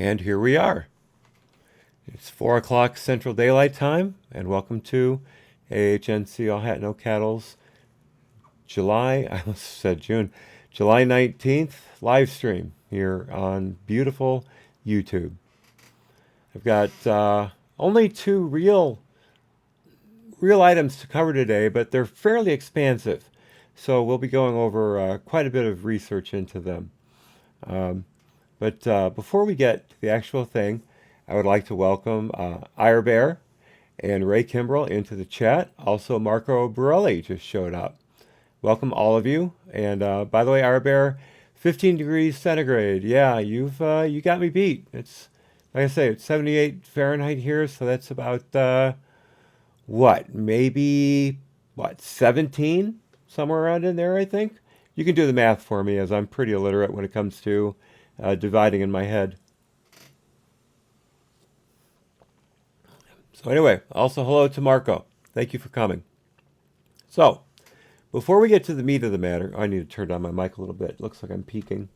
And here we are. It's 4 o'clock Central Daylight Time, and welcome to AHNC All Hat No Cattle's I almost said June, July 19th live stream here on beautiful YouTube. I've got only two real items to cover today, but they're fairly expansive. So we'll be going over quite a bit of research into them. But before we get to the actual thing, I would like to welcome Bear and Ray Kimbrell into the chat. Also, Marco Borelli just showed up. Welcome all of you. And by the way, Bear, 15 degrees centigrade. Yeah, you got me beat. It's like I say, it's 78 Fahrenheit here, so that's about maybe 17, somewhere around in there, I think. You can do the math for me, as I'm pretty illiterate when it comes to dividing in my head. So anyway, also hello to Marco. Thank you for coming. So, before we get to the meat of the matter, I need to turn down my mic a little bit. It looks like I'm peaking.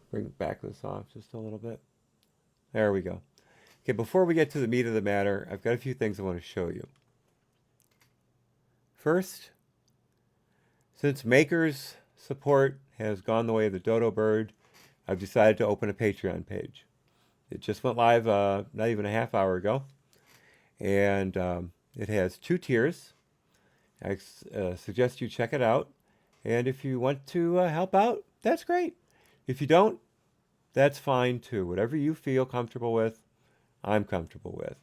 Bring back this off just a little bit. There we go. Okay, before we get to the meat of the matter, I've got a few things I want to show you. First, since Maker's support has gone the way of the dodo bird, I've decided to open a Patreon page. It just went live not even a half hour ago. And it has 2 tiers. I suggest you check it out. And if you want to help out, that's great. If you don't, that's fine too. Whatever you feel comfortable with, I'm comfortable with.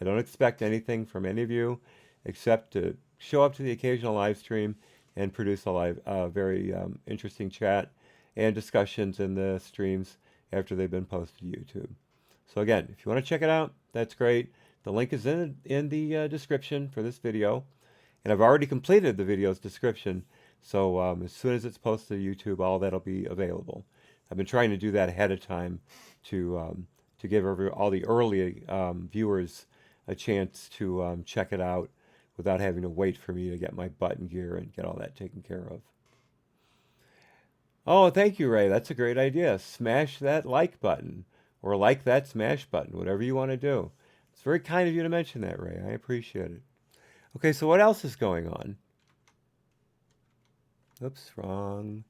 I don't expect anything from any of you except to show up to the occasional live stream and produce a very interesting chat and discussions in the streams after they've been posted to YouTube. So again, if you want to check it out, that's great. The link is in the description for this video. And I've already completed the video's description. So as soon as it's posted to YouTube, all that'll be available. I've been trying to do that ahead of time to give all the early viewers a chance to check it out without having to wait for me to get my butt in gear and get all that taken care of. Oh, thank you, Ray. That's a great idea. Smash that like button or like that smash button, whatever you want to do. It's very kind of you to mention that, Ray. I appreciate it. Okay, so what else is going on? Oops, wrong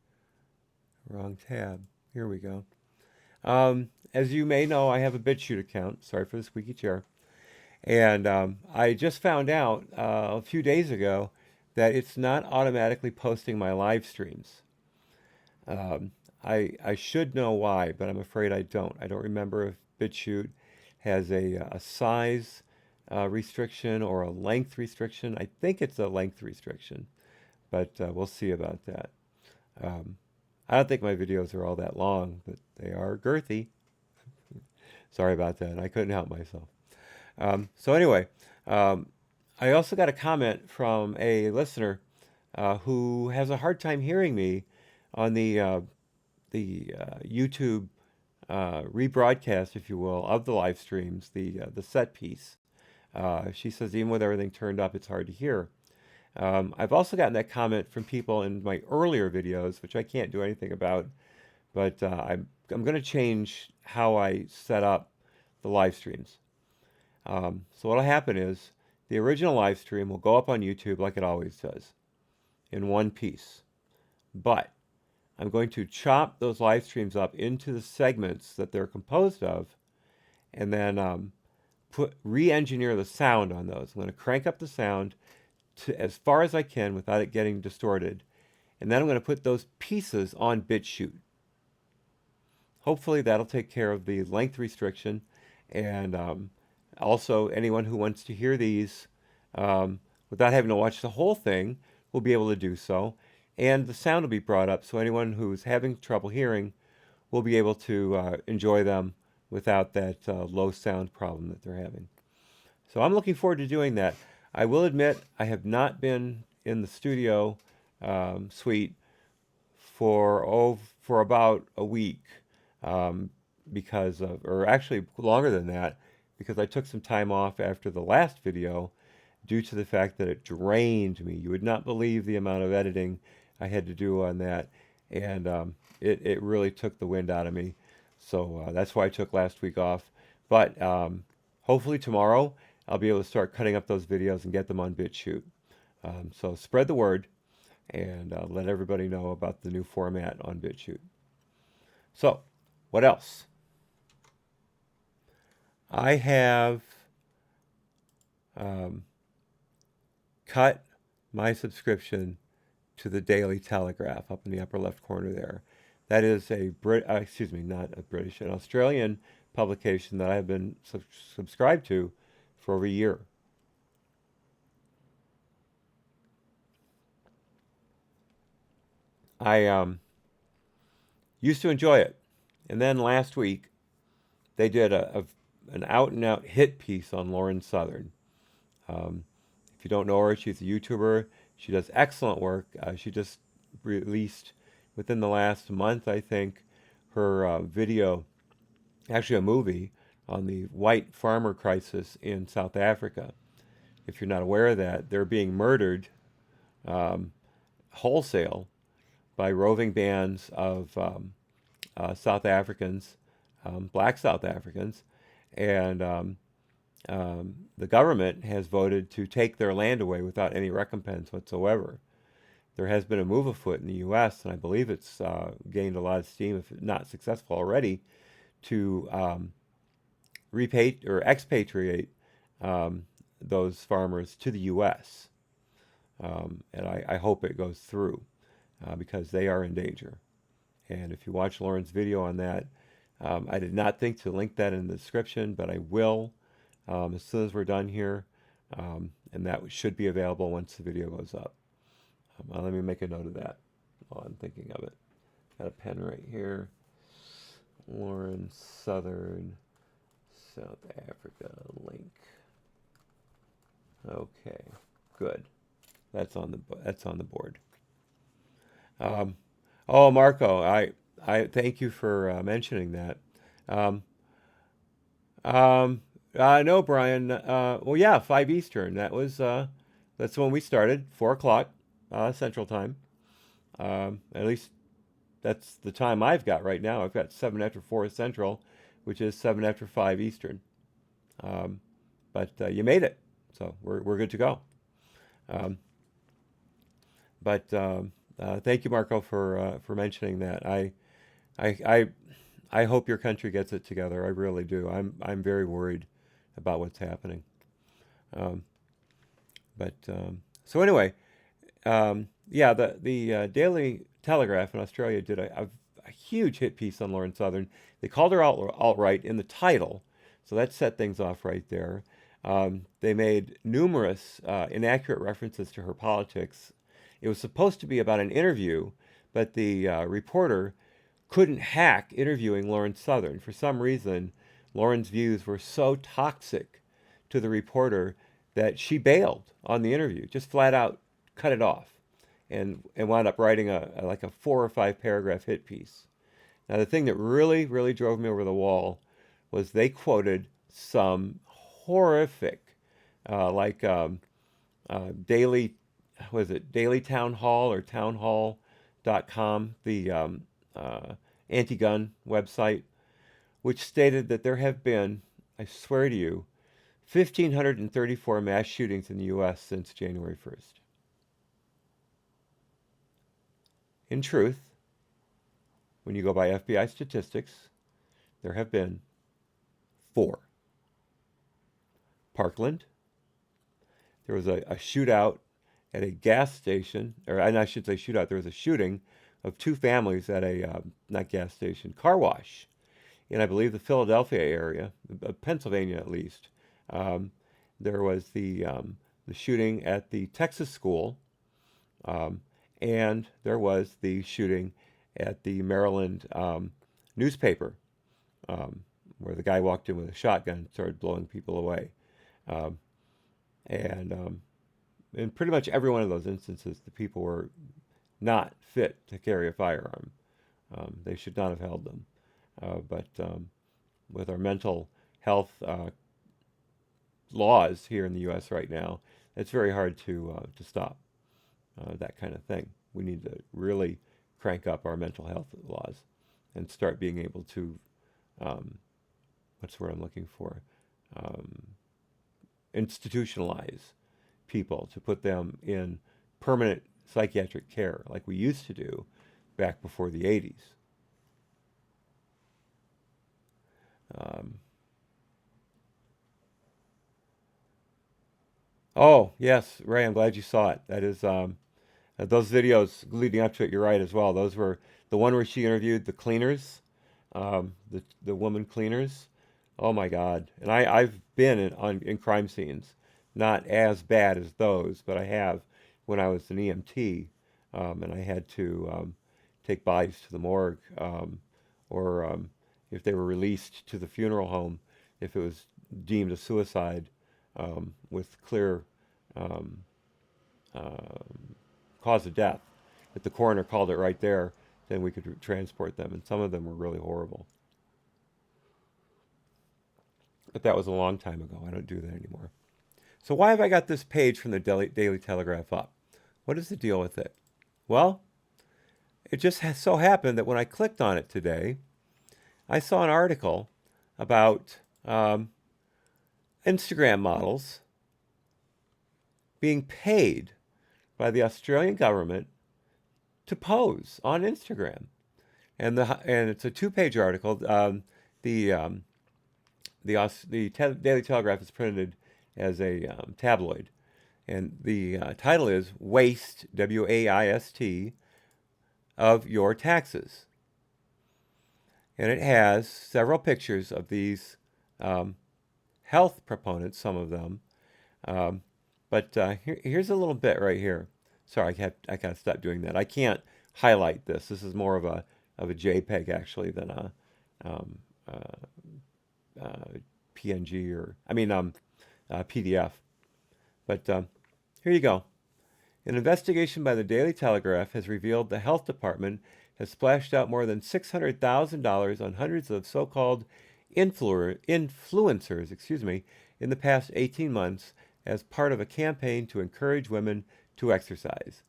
tab. Here we go. As you may know, I have a BitChute account. Sorry for the squeaky chair. And I just found out a few days ago that it's not automatically posting my live streams. I should know why, but I'm afraid I don't. I don't remember if BitChute has a size restriction or a length restriction. I think it's a length restriction, but we'll see about that. I don't think my videos are all that long, but they are girthy. Sorry about that. I couldn't help myself. So anyway, I also got a comment from a listener who has a hard time hearing me on the YouTube rebroadcast, if you will, of the live streams, the set piece. She says even with everything turned up, it's hard to hear. I've also gotten that comment from people in my earlier videos, which I can't do anything about, but I'm going to change how I set up the live streams. So what'll happen is the original live stream will go up on YouTube like it always does, in one piece. But I'm going to chop those live streams up into the segments that they're composed of, and then re-engineer the sound on those. I'm going to crank up the sound to as far as I can without it getting distorted, and then I'm going to put those pieces on BitChute. Hopefully that'll take care of the length restriction, and also anyone who wants to hear these without having to watch the whole thing will be able to do so. And the sound will be brought up, so anyone who's having trouble hearing will be able to enjoy them without that low sound problem that they're having. So I'm looking forward to doing that. I will admit I have not been in the studio suite for about a week because of, or actually longer than that, because I took some time off after the last video due to the fact that it drained me. You would not believe the amount of editing I had to do on that, and it really took the wind out of me. So that's why I took last week off. But hopefully tomorrow I'll be able to start cutting up those videos and get them on BitChute. So spread the word and let everybody know about the new format on BitChute. So, what else? I have cut my subscription to the Daily Telegraph up in the upper left corner there. That is not a British, an Australian publication that I have been subscribed to for over a year. I used to enjoy it, and then last week they did an out and out hit piece on Lauren Southern. If you don't know her, she's a YouTuber. She does excellent work. She just released within the last month, I think, her video, actually a movie, on the white farmer crisis in South Africa. If you're not aware of that, they're being murdered wholesale by roving bands of South Africans, black South Africans, and the government has voted to take their land away without any recompense whatsoever. There has been a move afoot in the U.S., and I believe it's gained a lot of steam, if not successful already, to expatriate those farmers to the U.S. And I hope it goes through because they are in danger. And if you watch Lauren's video on that, I did not think to link that in the description, but I will as soon as we're done here. And that should be available once the video goes up. Let me make a note of that while I'm thinking of it. Got a pen right here. Lauren Southern, South Africa link. Okay, good. That's on the board. Oh, Marco, I thank you for mentioning that. No, Brian. Well, yeah, 5 Eastern. That's when we started. 4 o'clock Central Time. At least that's the time I've got right now. I've got 7 after 4 Central, which is 7 after 5 Eastern. But you made it, so we're good to go. But thank you, Marco, for mentioning that. I hope your country gets it together. I really do. I'm very worried about what's happening. So anyway, yeah, the Daily Telegraph in Australia did a huge hit piece on Lauren Southern. They called her alt-right in the title, so that set things off right there. They made numerous inaccurate references to her politics. It was supposed to be about an interview, but the reporter couldn't hack interviewing Lauren Southern. For some reason, Lauren's views were so toxic to the reporter that she bailed on the interview, just flat out cut it off, and wound up writing like a 4 or 5 paragraph hit piece. Now, the thing that really, really drove me over the wall was they quoted some horrific, daily, was it Daily Town Hall or townhall.com, the anti-gun website, which stated that there have been, I swear to you, 1,534 mass shootings in the U.S. since January 1st. In truth, when you go by FBI statistics, there have been 4. Parkland, there was a shootout at a gas station, or I should say shootout, there was a shooting of 2 families at a, not gas station, car wash in, I believe, the Philadelphia area, Pennsylvania at least. There was the shooting at the Texas school, and there was the shooting at the Maryland newspaper, where the guy walked in with a shotgun and started blowing people away. And in pretty much every one of those instances, the people were not fit to carry a firearm. They should not have held them. But with our mental health laws here in the U.S. right now, it's very hard to stop that kind of thing. We need to really crank up our mental health laws and start being able to what's the word I'm looking for? Um, Institutionalize people to put them in permanent psychiatric care like we used to do back before the 80s. Um, oh, yes, Ray, I'm glad you saw it. That is, those videos leading up to it, you're right as well. Those were the one where she interviewed the cleaners, the woman cleaners. Oh my God! And I've been in crime scenes, not as bad as those, but I have when I was an EMT, and I had to take bodies to the morgue, or if they were released to the funeral home, if it was deemed a suicide with clear um, cause of death. If the coroner called it right there, then we could transport them, and some of them were really horrible. But that was a long time ago. I don't do that anymore. So why have I got this page from the Daily Telegraph up? What is the deal with it? Well, it just so happened that when I clicked on it today, I saw an article about Instagram models being paid by the Australian government to pose on Instagram, and it's a two-page article. The Daily Telegraph is printed as a tabloid, and the title is "Waste WAIST of Your Taxes," and it has several pictures of these health proponents, some of them. But here's a little bit right here. Sorry, I gotta stop doing that. I can't highlight this. This is more of a JPEG actually than a um, PNG or PDF. But here you go. An investigation by the Daily Telegraph has revealed the health department has splashed out more than $600,000 on hundreds of so-called influencers, in the past 18 months as part of a campaign to encourage women to exercise.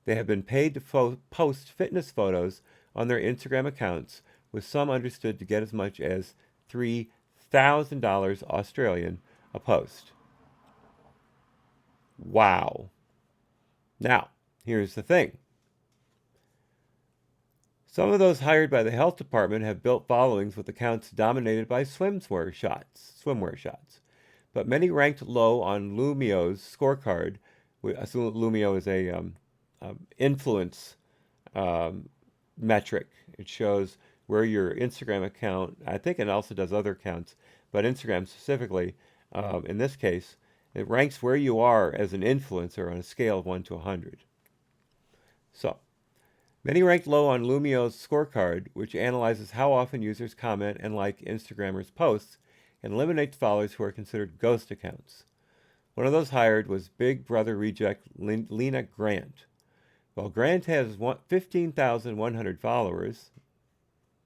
They have been paid to post fitness photos on their Instagram accounts, with some understood to get as much as $3,000 Australian a post. Wow. Now, here's the thing. Some of those hired by the health department have built followings with accounts dominated by swimwear shots. But many ranked low on Lumio's scorecard. Lumio is a influence metric. It shows where your Instagram account, I think it also does other accounts, but Instagram specifically, in this case, it ranks where you are as an influencer on a scale of 1 to 100. So, many ranked low on Lumio's scorecard, which analyzes how often users comment and like Instagrammers' posts and eliminates followers who are considered ghost accounts. One of those hired was Big Brother reject Lena Grant. While Grant has 15,100 followers,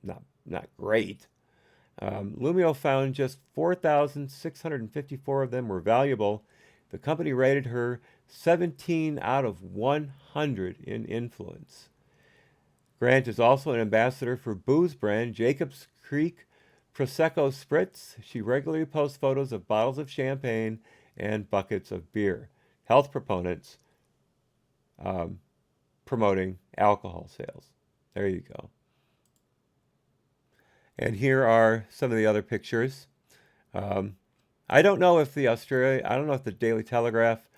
not great, Lumio found just 4,654 of them were valuable. The company rated her 17 out of 100 in influence. Grant is also an ambassador for booze brand Jacob's Creek Prosecco Spritz. She regularly posts photos of bottles of champagne and buckets of beer. Health proponents promoting alcohol sales. There you go. And here are some of the other pictures. I don't know if the Daily Telegraph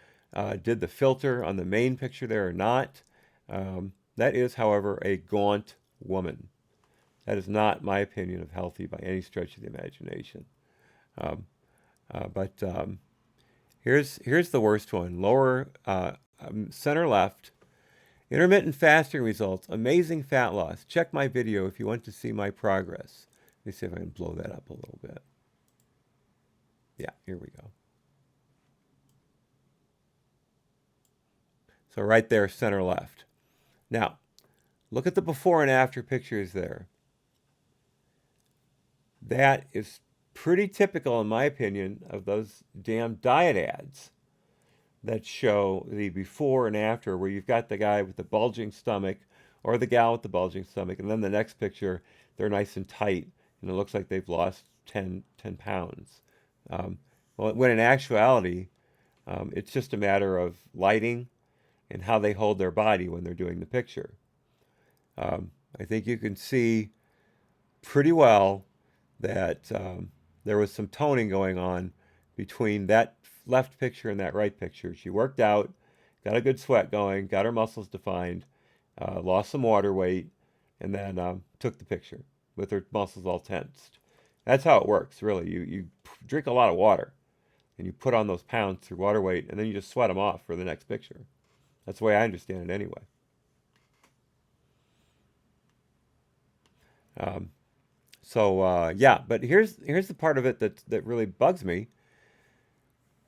did the filter on the main picture there or not. That is, however, a gaunt woman. That is not my opinion of healthy by any stretch of the imagination. But here's the worst one. Lower center left. Intermittent fasting results. Amazing fat loss. Check my video if you want to see my progress. Let me see if I can blow that up a little bit. Yeah, here we go. So right there, center left. Now, look at the before and after pictures there. That is pretty typical, in my opinion, of those damn diet ads that show the before and after, where you've got the guy with the bulging stomach or the gal with the bulging stomach, and then the next picture, they're nice and tight and it looks like they've lost 10 pounds. Um, well, when in actuality, it's just a matter of lighting and how they hold their body when they're doing the picture. I think you can see pretty well that there was some toning going on between that left picture and that right picture. She worked out, got a good sweat going, got her muscles defined, lost some water weight, and then took the picture with her muscles all tensed. That's how it works, really. You drink a lot of water and you put on those pounds through water weight, and then you just sweat them off for the next picture. That's the way I understand it anyway. Um, yeah, but here's the part of it that really bugs me.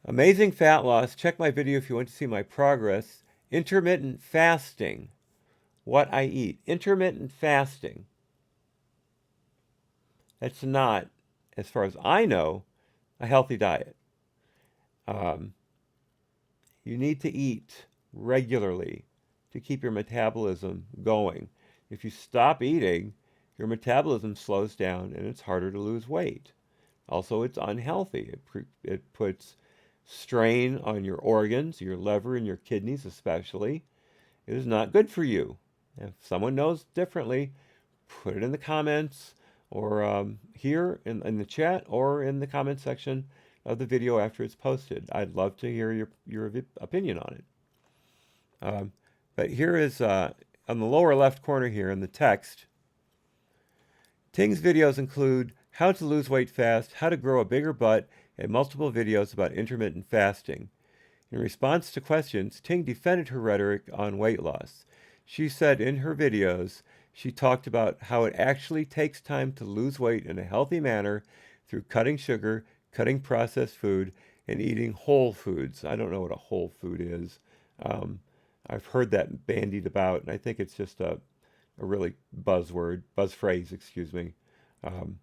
Amazing fat loss. Check my video if you want to see my progress. Intermittent fasting. What I eat. Intermittent fasting. That's not, as far as I know, a healthy diet. Um, you need to eat regularly to keep your metabolism going. If you stop eating, your metabolism slows down and it's harder to lose weight. Also, it's unhealthy. It puts strain on your organs, your liver and your kidneys especially. It is not good for you. If someone knows differently, put it in the comments or here in the chat or in the comment section of the video after it's posted. I'd love to hear your opinion on it. But here is, on the lower left corner here in the text, Ting's videos include how to lose weight fast, how to grow a bigger butt, and multiple videos about intermittent fasting. In response to questions, Ting defended her rhetoric on weight loss. She said in her videos, she talked about how it actually takes time to lose weight in a healthy manner through cutting sugar, cutting processed food, and eating whole foods. I don't know what a whole food is. I've heard that bandied about, and I think it's just a really buzz phrase, excuse me. Um,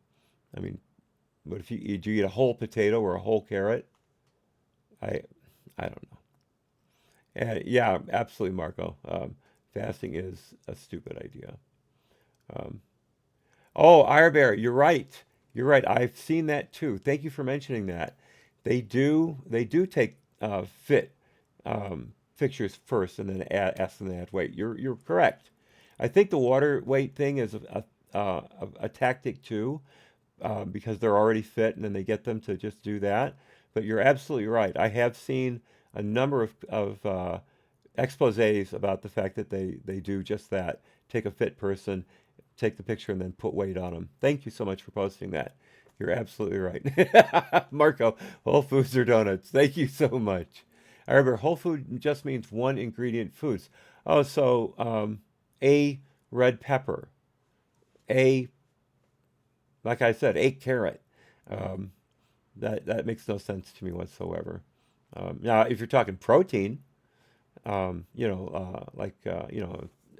I mean, what if do you eat a whole potato or a whole carrot? I I don't know. Yeah, absolutely, Marco. Fasting is a stupid idea. Um, oh, Irebear, you're right. You're right. I've seen that too. Thank you for mentioning that. They do take fit pictures first and then ask them to add weight. You're correct. I think the water weight thing is a tactic too, because they're already fit and then they get them to just do that. But you're absolutely right. I have seen a number of exposés about the fact that they do just that. Take a fit person, take the picture, and then put weight on them. Thank you so much for posting that. You're absolutely right. Marco, Whole Foods or donuts. Thank you so much. I remember Whole Food just means one ingredient foods. Oh, so a red pepper, a, like I said, a carrot. Um, that makes no sense to me whatsoever. Now, if you're talking protein, like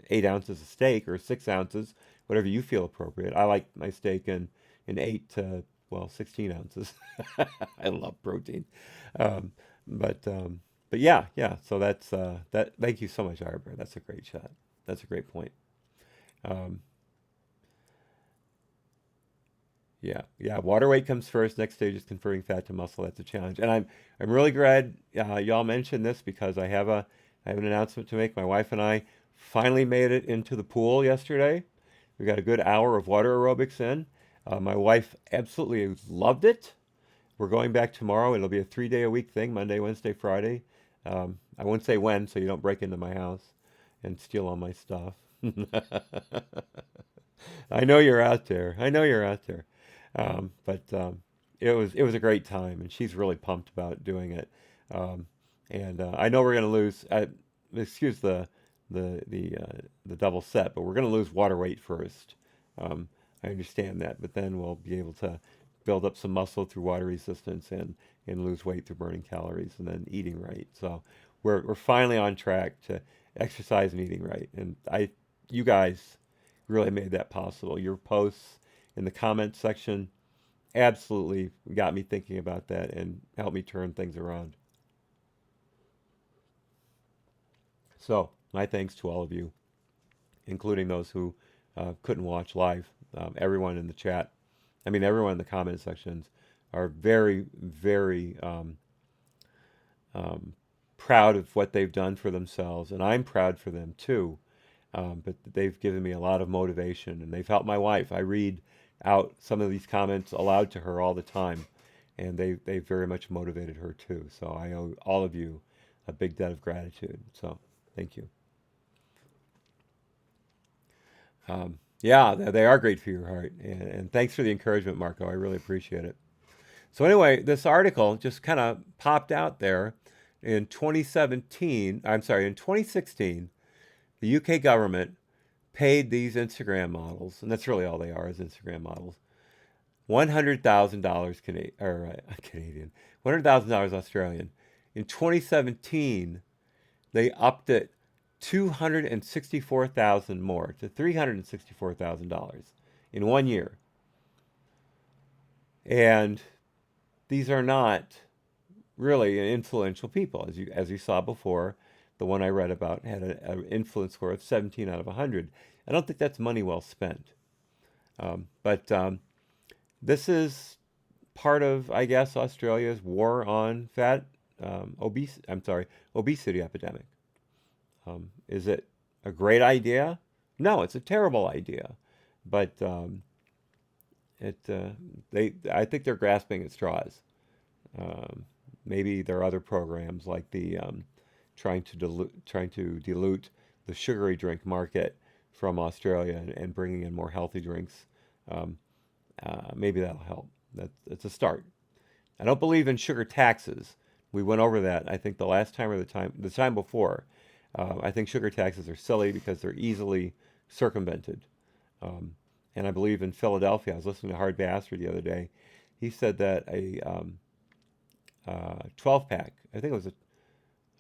8 ounces of steak or 6 ounces, whatever you feel appropriate. I like my steak in 8 to 16 ounces. I love protein, um, but yeah. So that's that. Thank you so much, Arbor. That's a great shot. That's a great point. Um, yeah. Water weight comes first. Next stage is converting fat to muscle. That's a challenge, and I'm really glad y'all mentioned this because I have an announcement to make. My wife and I finally made it into the pool yesterday. We got a good hour of water aerobics in. My wife absolutely loved it. We're going back tomorrow. It'll be a 3-day-a-week thing, Monday, Wednesday, Friday. I won't say when, so you don't break into my house and steal all my stuff. I know you're out there. I know you're out there. But it was a great time, and she's really pumped about doing it. Um, and I know we're going to lose. Excuse the double set, but we're going to lose water weight first. I understand that, but then we'll be able to build up some muscle through water resistance and lose weight through burning calories and then eating right. So we're finally on track to exercise and eating right. And you guys really made that possible. Your posts in the comments section absolutely got me thinking about that and helped me turn things around. So my thanks to all of you, including those who couldn't watch live, everyone in the chat. I mean, everyone in the comment sections are very, very um, proud of what they've done for themselves, and I'm proud for them too. But they've given me a lot of motivation, and they've helped my wife. I read out some of these comments aloud to her all the time, and they very much motivated her too. So I owe all of you a big debt of gratitude. So thank you. Yeah, they are great for your heart, and thanks for the encouragement, Marco. I really appreciate it. So anyway, this article just kind of popped out there in 2017. I'm sorry, in 2016, the UK government paid these Instagram models, and that's really all they are is Instagram models, $100,000 Canadian, or Canadian, $100,000 Australian. In 2017, they upped it 264,000 more to $364,000 in 1 year. And these are not really influential people, as you saw before. The one I read about had an influence score of 17 out of 100. I don't think that's money well spent. But this is part of, I guess, Australia's war on obesity epidemic. Is it a great idea? No, it's a terrible idea. But I think they're grasping at straws. Um, Maybe there are other programs like the trying to dilute the sugary drink market from Australia and bringing in more healthy drinks. Um, Maybe that'll help. That's a start. I don't believe in sugar taxes. We went over that, I think, the last time or the time before. I think sugar taxes are silly because they're easily circumvented. Um, and I believe in Philadelphia. I was listening to Hard Bastard the other day. He said that a 12 pack, I think it was a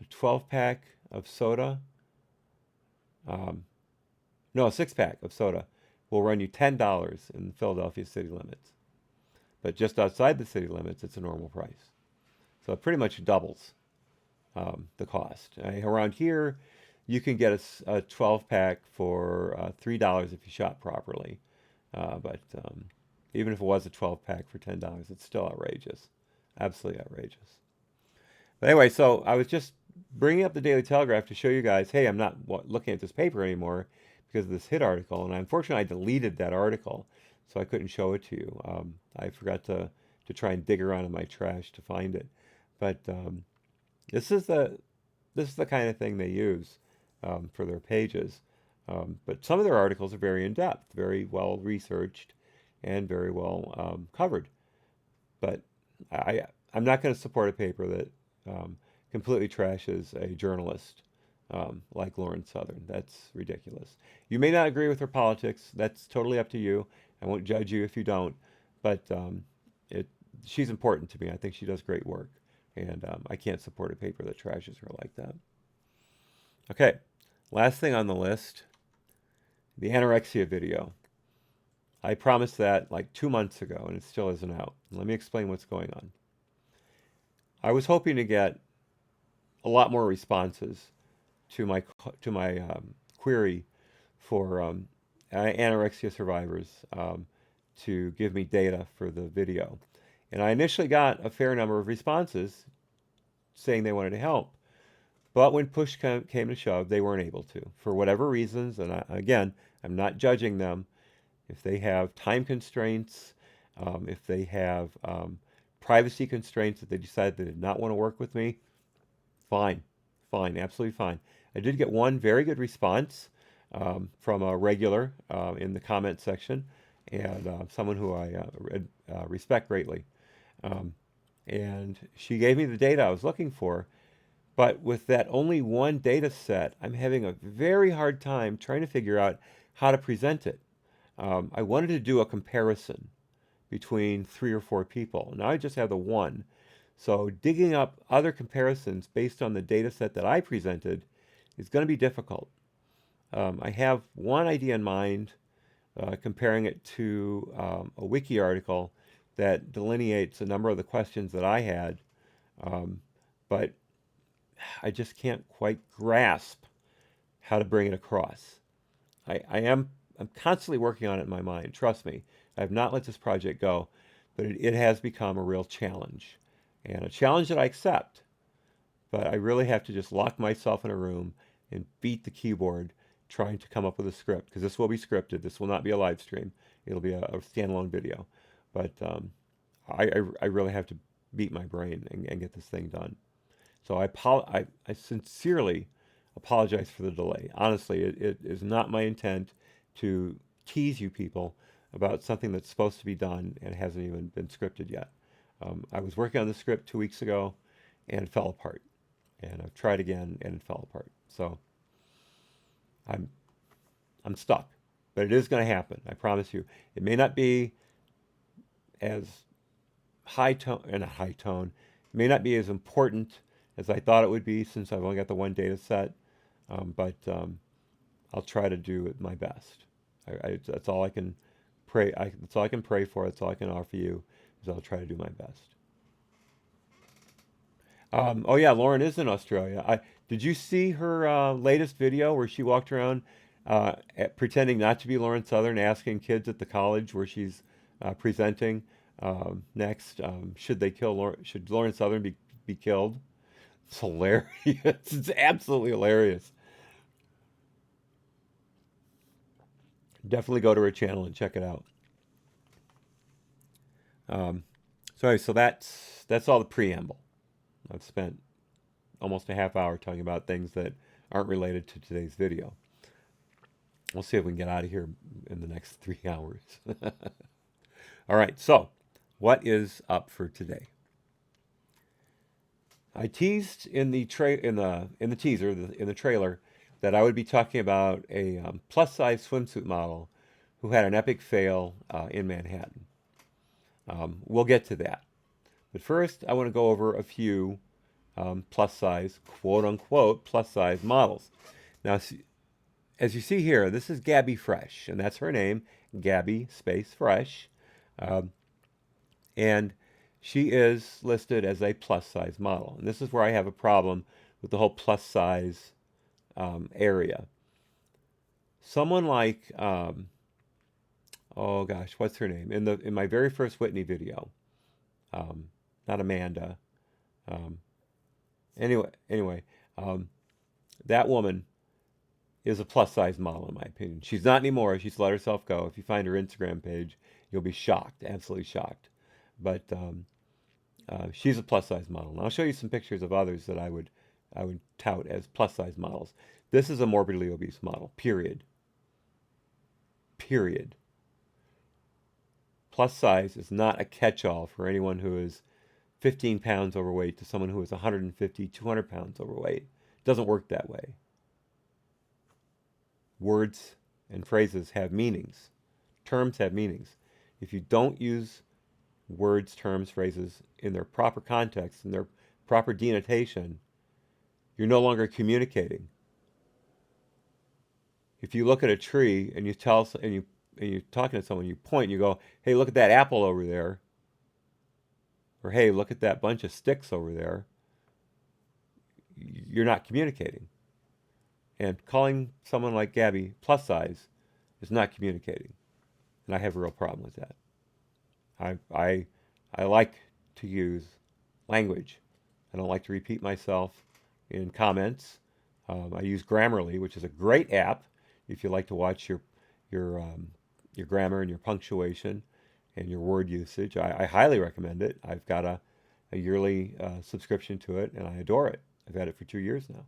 12 pack of soda, um, no, a 6 pack of soda will run you $10 in Philadelphia city limits. But just outside the city limits, it's a normal price. So it pretty much doubles the cost. Around here, you can get a 12 pack for $3 if you shop properly. But even if it was a 12 pack for $10, it's still outrageous. Absolutely outrageous. But anyway, so I was just bringing up the Daily Telegraph to show you guys, hey, I'm not looking at this paper anymore because of this hit article. And unfortunately, I deleted that article, so I couldn't show it to you. I forgot to try and dig around in my trash to find it. But this is the kind of thing they use for their pages. But some of their articles are very in depth, very well researched, and very well covered. But I'm not going to support a paper that completely trashes a journalist like Lauren Southern. That's ridiculous. You may not agree with her politics. That's totally up to you. I won't judge you if you don't. But it she's important to me. I think she does great work, and I can't support a paper that trashes her like that. Okay, last thing on the list, the anorexia video. I promised that like 2 months ago, and it still isn't out. Let me explain what's going on. I was hoping to get a lot more responses to my query for anorexia survivors to give me data for the video, and I initially got a fair number of responses saying they wanted to help. But when push came to shove, they weren't able to, for whatever reasons. And again, I'm not judging them. If they have time constraints, if they have privacy constraints that they decide they did not want to work with me, fine, fine, absolutely fine. I did get one very good response from a regular in the comment section, and someone who I respect greatly. Um, and she gave me the data I was looking for. But with that only one data set, I'm having a very hard time trying to figure out how to present it. I wanted to do a comparison between 3 or 4 people. Now I just have the one. So digging up other comparisons based on the data set that I presented is going to be difficult. I have one idea in mind, comparing it to a wiki article that delineates a number of the questions that I had, but I just can't quite grasp how to bring it across. I'm constantly working on it in my mind. Trust me, I have not let this project go, but it has become a real challenge, and a challenge that I accept. But I really have to just lock myself in a room and beat the keyboard trying to come up with a script, because this will be scripted. This will not be a live stream. It'll be a standalone video. But I really have to beat my brain and get this thing done. So I sincerely apologize for the delay. Honestly, it is not my intent to tease you people about something that's supposed to be done and hasn't even been scripted yet. I was working on the script 2 weeks ago and it fell apart. And I've tried again and it fell apart. So I'm I'm stuck. But it is going to happen. I promise you. It may not be as high tone, and a high tone. It may not be as important as I thought it would be since I've only got the one data set. But I'll try to do my best. That's all I can pray. That's all I can pray for. That's all I can offer you. Is I'll try to do my best. Oh yeah, Lauren is in Australia. Did you see her latest video where she walked around pretending not to be Lauren Southern, asking kids at the college where she's presenting next, should Lauren Southern be killed? It's hilarious. It's absolutely hilarious. Definitely go to her channel and check it out. Um, so that's all the preamble. I've spent almost a half hour talking about things that aren't related to today's video. We'll see if we can get out of here in the next 3 hours. All right, so what is up for today? I teased in the teaser, in the trailer, that I would be talking about a plus-size swimsuit model who had an epic fail in Manhattan. We'll get to that. But first, I want to go over a few plus-size, quote-unquote, plus-size models. Now, as you see here, this is Gabby Fresh, and that's her name, Gabby space Fresh. And she is listed as a plus-size model. And this is where I have a problem with the whole plus-size area. Someone like, oh gosh, what's her name? In my very first Whitney video, not Amanda. Anyway, that woman is a plus size model in my opinion. She's not anymore. She's let herself go. If you find her Instagram page, you'll be shocked, absolutely shocked. But she's a plus size model. And I'll show you some pictures of others that I would tout as plus size models. This is a morbidly obese model. Period. Period. Plus size is not a catch-all for anyone who is 15 pounds overweight to someone who is 150, 200 pounds overweight. It doesn't work that way. Words and phrases have meanings. Terms have meanings. If you don't use words, terms, phrases in their proper context, in their proper denotation, you're no longer communicating. If you look at a tree and you're talking to someone, you point and you go, hey, look at that apple over there. Or hey, look at that bunch of sticks over there. You're not communicating. And calling someone like Gabby plus size is not communicating. And I have a real problem with that. I like to use language. I don't like to repeat myself in comments. I use Grammarly, which is a great app if you like to watch your grammar and your punctuation and your word usage. I highly recommend it. I've got a yearly subscription to it, and I adore it. I've had it for 2 years now.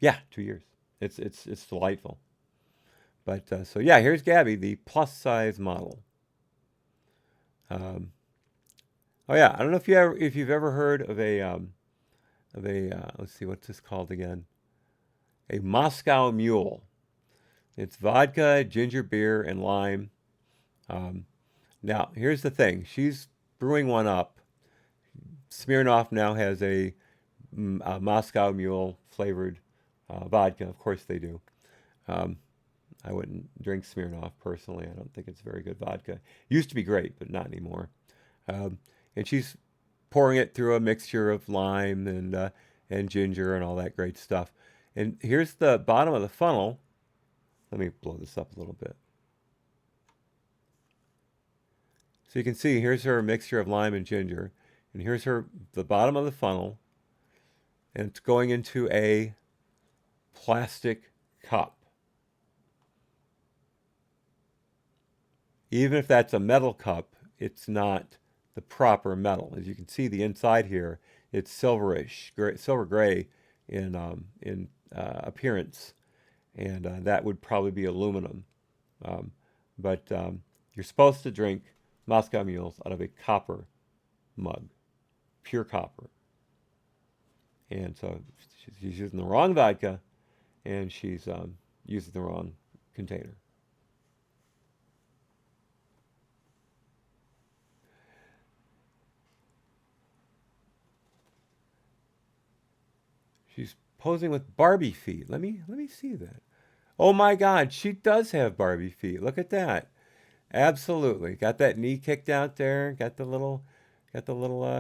Yeah, 2 years. It's delightful. But so yeah, here's Gabby, the plus size model. Oh yeah, I don't know if you've ever heard of a let's see, what's this called again? A Moscow Mule. It's vodka, ginger beer, and lime. Now, here's the thing. She's brewing one up. Smirnoff now has a Moscow Mule flavored vodka. Of course they do. I wouldn't drink Smirnoff personally. I don't think it's very good vodka. Used to be great, but not anymore. And she's pouring it through a mixture of lime and ginger and all that great stuff. And here's the bottom of the funnel. Let me blow this up a little bit. So you can see here's her mixture of lime and ginger, and here's the bottom of the funnel, and it's going into a plastic cup. Even if that's a metal cup, it's not the proper metal. As you can see, the inside here, it's silverish, silver gray in appearance, and that would probably be aluminum. But you're supposed to drink Moscow Mules out of a copper mug, pure copper. And so she's using the wrong vodka, and she's using the wrong container. She's posing with Barbie feet. Let me see that. Oh my God, she does have Barbie feet. Look at that. Absolutely. Got that knee kicked out there. Got the little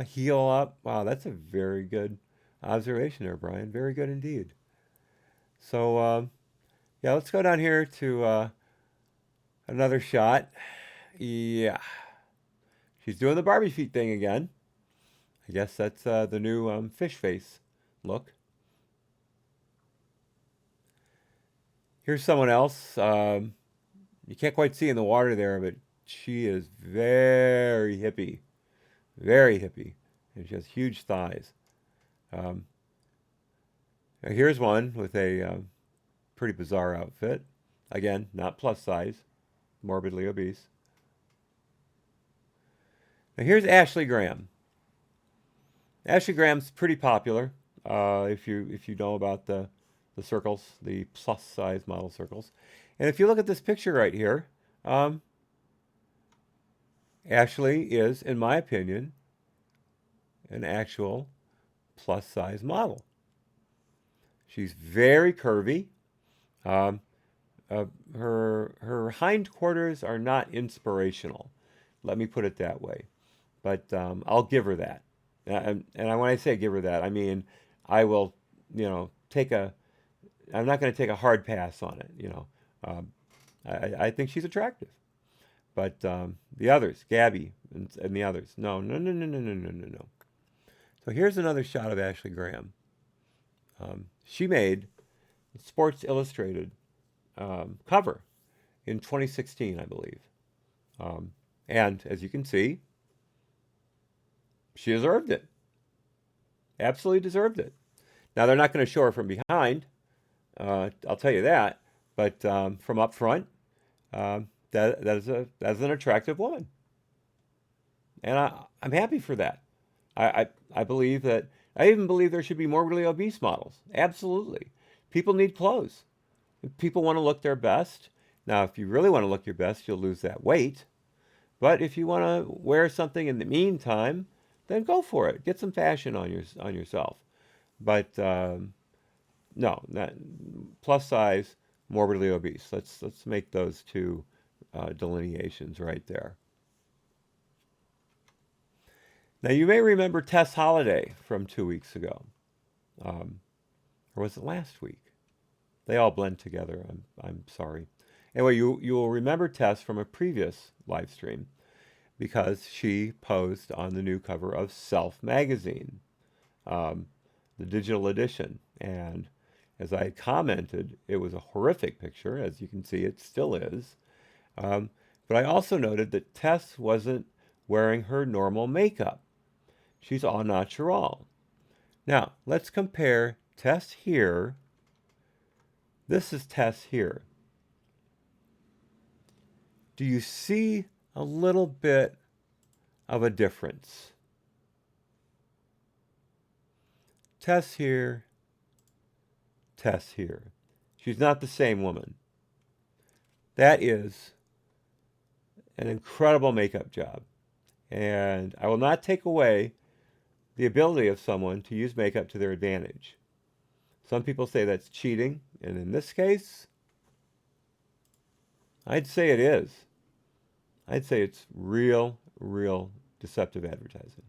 heel up. Wow, that's a very good observation there, Brian. Very good indeed. So yeah, let's go down here to another shot. Yeah, she's doing the Barbie feet thing again. I guess that's the new fish face look. Here's someone else. You can't quite see in the water there, but she is very hippie. Very hippie. And she has huge thighs. Now here's one with a pretty bizarre outfit. Again, not plus size, morbidly obese. Now here's Ashley Graham. Ashley Graham's pretty popular if you know about the circles, the plus size model circles. And if you look at this picture right here, Ashley is, in my opinion, an actual plus size model. She's very curvy. Her hindquarters are not inspirational. Let me put it that way. But I'll give her that. And when I say give her that, I mean I will, I'm not going to take a hard pass on it. I think she's attractive. But the others, Gabby and the others, no. So here's another shot of Ashley Graham. She made Sports Illustrated cover in 2016, I believe. And as you can see, she deserved it. Absolutely deserved it. Now, they're not going to show her from behind. I'll tell you that. But from up front, that's an attractive woman. And I'm happy for that. I believe that, I even believe there should be more really obese models. Absolutely. People need clothes. People want to look their best. Now, if you really want to look your best, you'll lose that weight. But if you want to wear something in the meantime, then go for it. Get some fashion on yourself. But no, not plus size, morbidly obese. Let's make those two delineations right there. Now you may remember Tess Holliday from 2 weeks ago, or was it last week? They all blend together. I'm sorry. Anyway, you will remember Tess from a previous live stream because she posed on the new cover of Self magazine, the digital edition, and as I commented, it was a horrific picture. As you can see, it still is. But I also noted that Tess wasn't wearing her normal makeup. She's au natural. Now, let's compare Tess here. This is Tess here. Do you see a little bit of a difference? Tess here, Tess here. She's not the same woman. That is an incredible makeup job. And I will not take away the ability of someone to use makeup to their advantage. Some people say that's cheating, and in this case, I'd say it is. I'd say it's real deceptive advertising.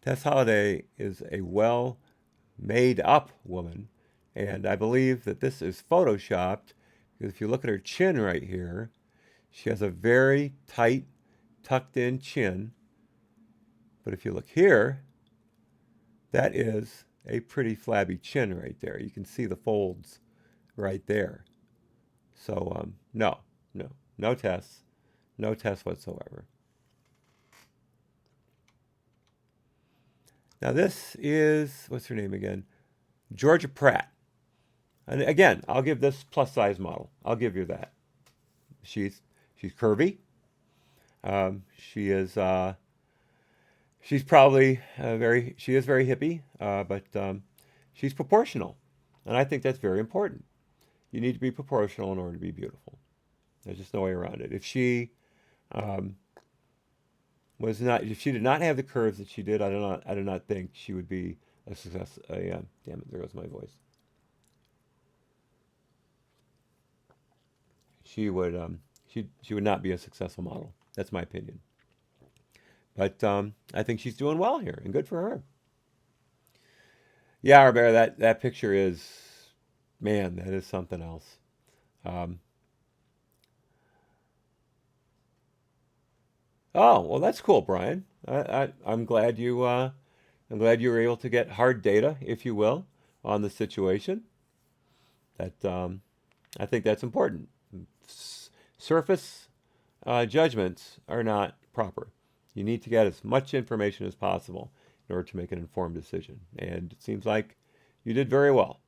Tess Holliday is a well-made up woman, and I believe that this is photoshopped Because if you look at her chin right here, she has a very tight, tucked in chin. But if you look here, that is a pretty flabby chin right there. You can see the folds right there. So, no, no, no tests, no tests whatsoever. Now this is, what's her name again? Georgia Pratt. And again, I'll give this plus size model. I'll give you that. She's she's curvy. She is she's probably she is very hippie, but she's proportional, and I think that's very important. You need to be proportional in order to be beautiful. There's just no way around it. If she um, was not, if she did not have the curves that she did, I do not think she would be a success. Damn it, there goes my voice. She would, she would not be a successful model. That's my opinion. But I think she's doing well here, and good for her. Yeah, Arbera, that picture is, man, that is something else. Um, oh, well, that's cool, Brian. I'm glad you were able to get hard data, if you will, on the situation. That I think that's important. Surface judgments are not proper. You need to get as much information as possible in order to make an informed decision. And it seems like you did very well.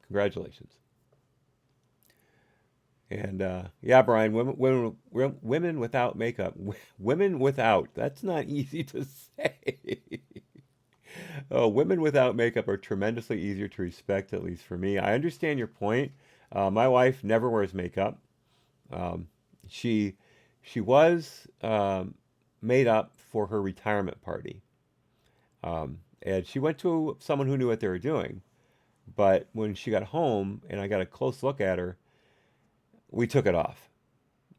Congratulations. And yeah, Brian, women without makeup, women without, that's not easy to say. Oh, women without makeup are tremendously easier to respect, at least for me. I understand your point. My wife never wears makeup. Um, she she was made up for her retirement party, and she went to someone who knew what they were doing. But when she got home and I got a close look at her, we took it off.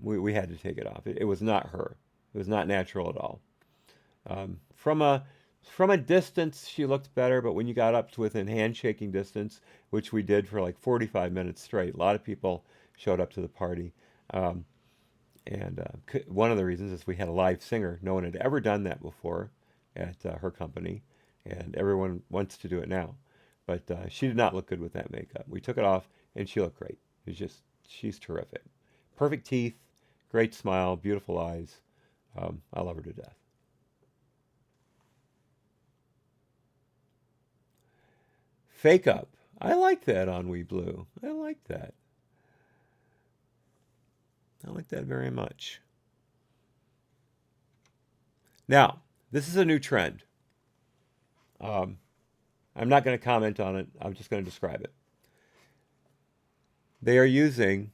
We had to take it off. It was not her. It was not natural at all. From a distance, she looked better, but when you got up to within handshaking distance, which we did for like 45 minutes straight, a lot of people showed up to the party. Um, and one of the reasons is we had a live singer. No one had ever done that before at her company, and everyone wants to do it now. But she did not look good with that makeup. We took it off, and she looked great. It's just, she's terrific. Perfect teeth, great smile, beautiful eyes. I love her to death. Fake up. I like that on We Blue. I like that. I like that very much. Now, this is a new trend. Um, I'm not going to comment on it. I'm just going to describe it. They are using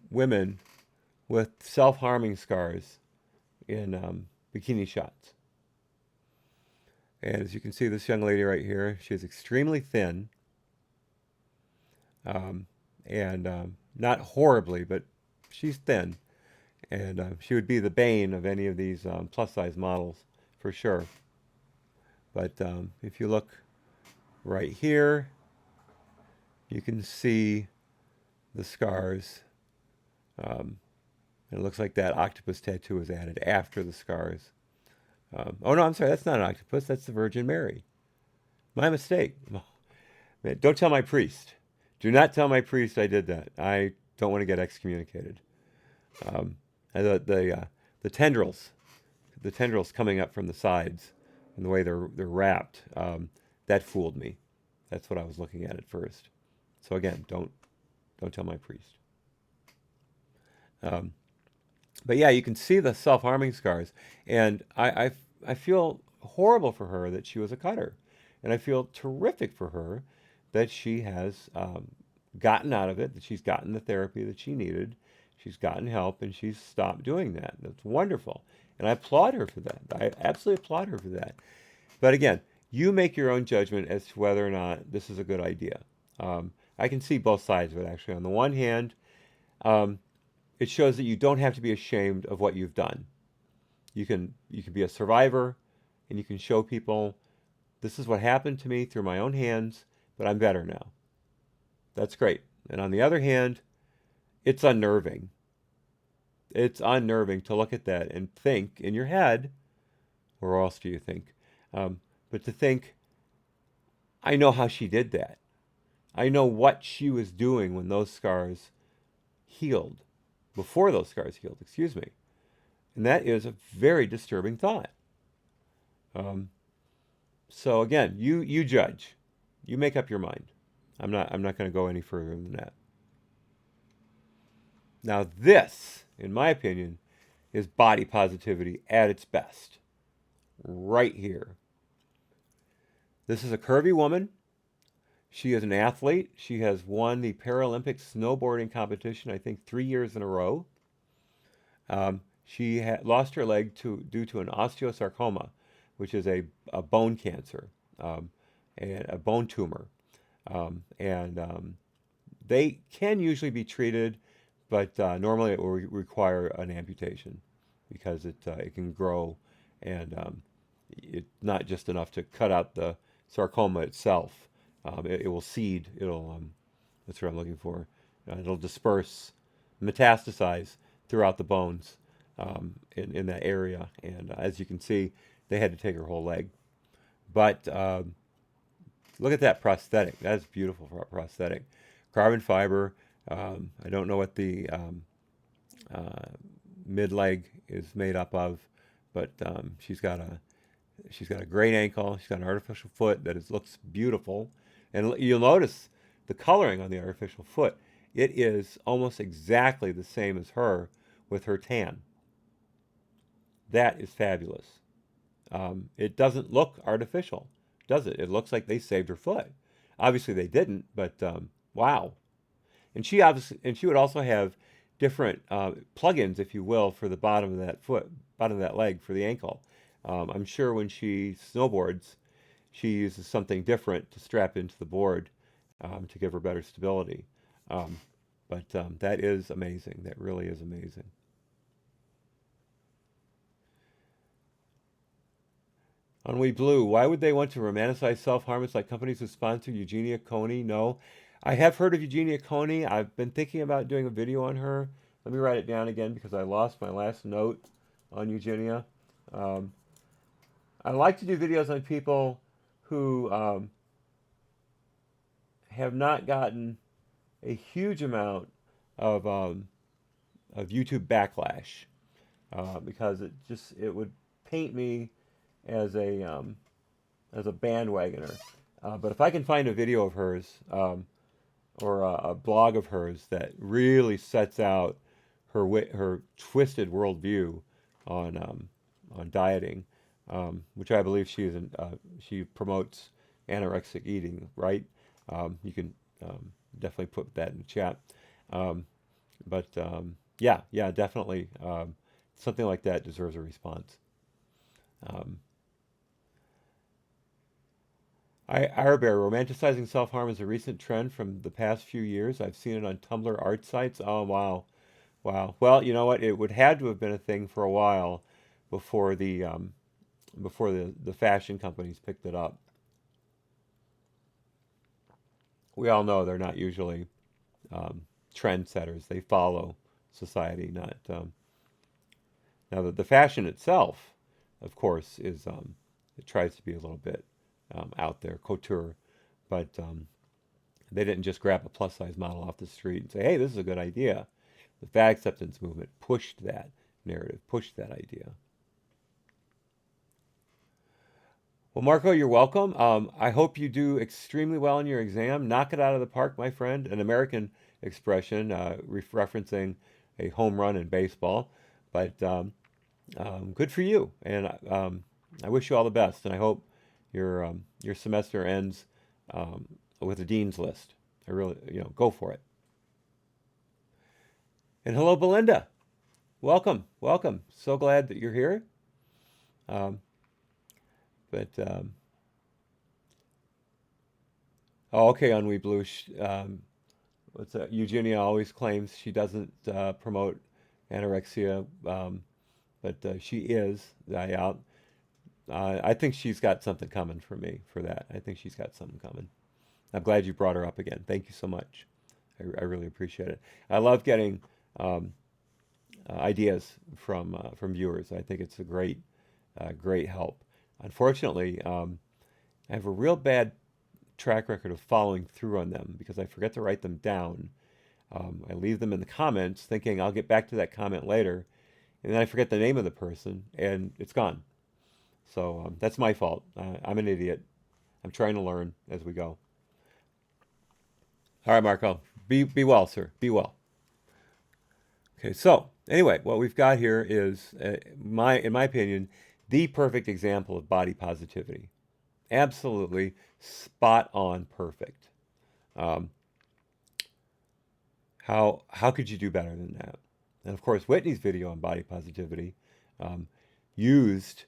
women with self-harming scars in bikini shots. And as you can see, this young lady right here, she is extremely thin, um, and not horribly, but she's thin. And she would be the bane of any of these plus size models for sure. But if you look right here, you can see the scars. Um, it looks like that octopus tattoo was added after the scars. Oh no, I'm sorry, that's not an octopus, that's the Virgin Mary. My mistake. Man, don't tell my priest. Do not tell my priest I did that. I don't want to get excommunicated. Um, and the tendrils coming up from the sides, and the way they're wrapped, that fooled me. That's what I was looking at first. So again, don't tell my priest. Um, but yeah, you can see the self-harming scars, and I feel horrible for her that she was a cutter, and I feel terrific for her that she has gotten out of it, that she's gotten the therapy that she needed, she's gotten help, and she's stopped doing that. That's wonderful, and I applaud her for that. I absolutely applaud her for that. But again, you make your own judgment as to whether or not this is a good idea. I can see both sides of it actually. On the one hand, um, it shows that you don't have to be ashamed of what you've done. You can be a survivor, and you can show people this is what happened to me through my own hands, but I'm better now. That's great. And on the other hand, It's unnerving. It's unnerving to look at that and think in your head, or else do you think? Um, but to think, I know how she did that. I know what she was doing when those scars healed, before those scars healed, excuse me. And that is a very disturbing thought. Um, so again, you judge. You make up your mind. I'm not going to go any further than that. Now this, in my opinion, is body positivity at its best. Right here. This is a curvy woman. She is an athlete. She has won the Paralympic snowboarding competition, I think, 3 years in a row. She lost her leg due to an osteosarcoma, which is a bone cancer, um, and a bone tumor. And they can usually be treated, but normally it will require an amputation because it can grow, and it's not just enough to cut out the sarcoma itself. It will seed. That's what I'm looking for. It'll disperse, metastasize throughout the bones in that area. And as you can see, they had to take her whole leg. But look at that prosthetic. That's beautiful for a prosthetic. Carbon fiber. I don't know what the uh, mid leg is made up of, but she's got a great ankle. She's got an artificial foot that looks beautiful, and you'll notice the coloring on the artificial foot. It is almost exactly the same as her with her tan. That is fabulous. It doesn't look artificial, does it? It looks like they saved her foot. Obviously they didn't, but wow. And she would also have different plugins, if you will, for the bottom of that foot, bottom of that leg for the ankle. I'm sure when she snowboards, she uses something different to strap into the board to give her better stability. Um, but that is amazing. That really is amazing. Ennui Blue, why would they want to romanticize self-harm? It's like companies who sponsor Eugenia Coney. No, I have heard of Eugenia Coney. I've been thinking about doing a video on her. Let me write it down again because I lost my last note on Eugenia. Um, I like to do videos on people who have not gotten a huge amount of YouTube backlash because it would paint me as a bandwagoner. But if I can find a video of hers or a blog of hers that really sets out her twisted worldview on dieting, which I believe she promotes anorexic eating, right? You can definitely put that in the chat. Um, but yeah, definitely something like that deserves a response. Um, Bear, romanticizing self-harm is a recent trend from the past few years. I've seen it on Tumblr art sites. Oh, wow. Wow. Well, you know what? It would had to have been a thing for a while before the fashion companies picked it up. We all know they're not usually trendsetters. They follow society, not now the fashion itself, of course, is it tries to be a little bit out there, couture, but they didn't just grab a plus size model off the street and say, "Hey, this is a good idea." The fat acceptance movement pushed that narrative, pushed that idea. Well, Marco, you're welcome. I hope you do extremely well in your exam. Knock it out of the park, my friend. An American expression referencing a home run in baseball. But good for you, and I wish you all the best. And I hope your semester ends with a dean's list. I really, go for it. And hello, Belinda. Welcome, welcome. So glad that you're here. Um, but oh, okay, Ennui Blue. What's that? Eugenia always claims she doesn't promote anorexia, but she is. I think she's got something coming for me for that. I think she's got something coming. I'm glad you brought her up again. Thank you so much. I really appreciate it. I love getting ideas from viewers. I think it's a great help. Unfortunately, I have a real bad track record of following through on them because I forget to write them down. I leave them in the comments thinking I'll get back to that comment later, and then I forget the name of the person and it's gone. So that's my fault. I'm an idiot. I'm trying to learn as we go. All right, Marco. Be well, sir. Be well. Okay. So anyway, what we've got here is in my opinion, the perfect example of body positivity. Absolutely spot on perfect. Um, how could you do better than that? And of course, Whitney's video on body positivity um, used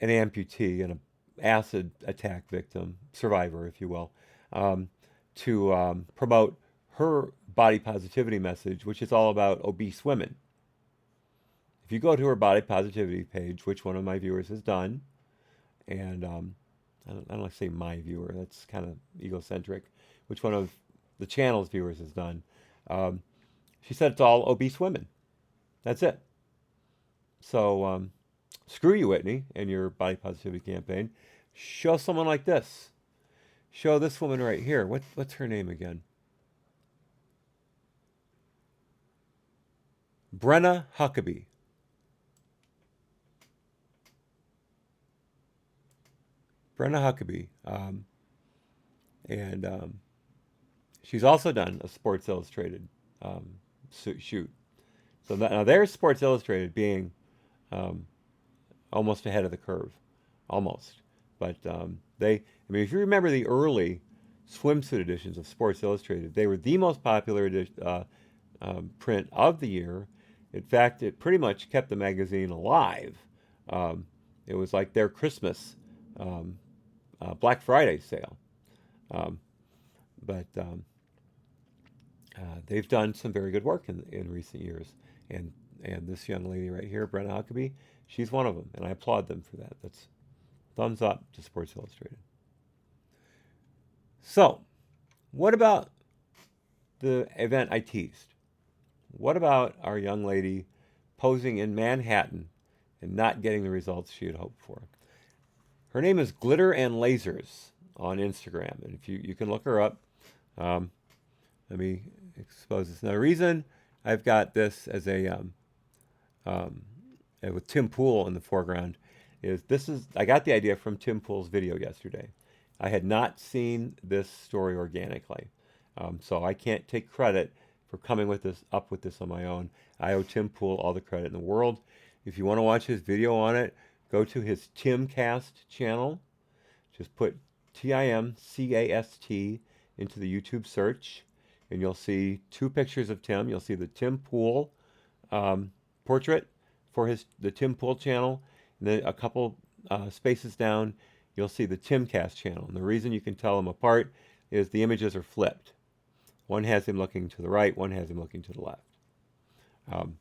an amputee and an acid attack victim, survivor, if you will, um, to promote her body positivity message, which is all about obese women. If you go to her body positivity page, which one of my viewers has done, and I don't like to say my viewer, that's kind of egocentric, which one of the channel's viewers has done, um, she said it's all obese women. That's it. So screw you, Whitney, and your body positivity campaign. Show someone like this. Show this woman right here. What's her name again? Brenna Huckabee. Brenna Huckabee. And she's also done a Sports Illustrated shoot. So now there's Sports Illustrated being um, almost ahead of the curve, almost. But I mean, if you remember the early swimsuit editions of Sports Illustrated, they were the most popular print of the year. In fact, it pretty much kept the magazine alive. Um, it was like their Christmas um, Black Friday sale. Um, but they've done some very good work in recent years. And and this young lady right here, Brenna Huckabee, she's one of them, and I applaud them for that. That's thumbs up to Sports Illustrated. So, what about the event I teased? What about our young lady posing in Manhattan and not getting the results she had hoped for? Her name is Glitter and Lasers on Instagram, and if you can look her up. Um, Let me expose this. Now, the reason I've got this as um, with Tim Pool in the foreground is I got the idea from Tim Pool's video yesterday. I had not seen this story organically, so I can't take credit for coming up with this on my own. I owe Tim Pool all the credit in the world. If you want to watch his video on it, go to his Timcast channel. Just put TIMCAST into the YouTube search, and you'll see two pictures of Tim. You'll see the Tim Pool portrait for the Tim Pool channel, and then a couple spaces down, you'll see the Timcast channel. And the reason you can tell them apart is the images are flipped. One has him looking to the right, one has him looking to the left. Um,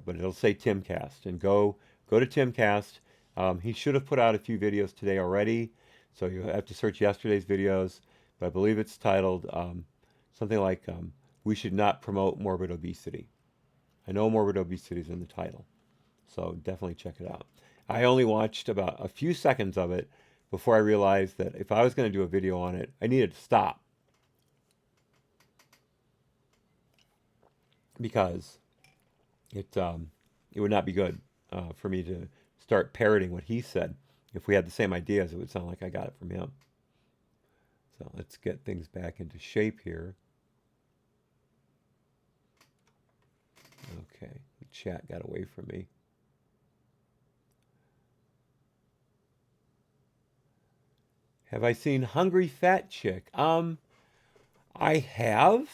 but it'll say Timcast, and go to Timcast. He should have put out a few videos today already, so you have to search yesterday's videos. But I believe it's titled something like "We Should Not Promote Morbid Obesity." I know morbid obesity is in the title, so definitely check it out. I only watched about a few seconds of it before I realized that if I was going to do a video on it, I needed to stop, because it would not be good for me to start parroting what he said. If we had the same ideas, it would sound like I got it from him. So let's get things back into shape here. Okay, the chat got away from me. Have I seen Hungry Fat Chick? I have.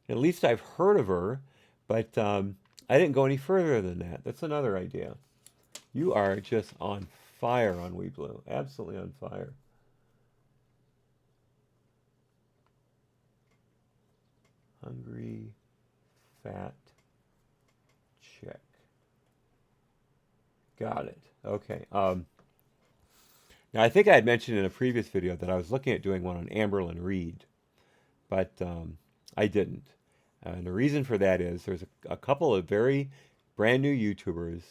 At least I've heard of her, but I didn't go any further than that. That's another idea. You are just on fire on Weeblue. Absolutely on fire. Hungry Fat Chick. Got it. Okay. Now, I think I had mentioned in a previous video that I was looking at doing one on Amberlyn Reed, but I didn't. And the reason for that is there's a couple of very brand new YouTubers,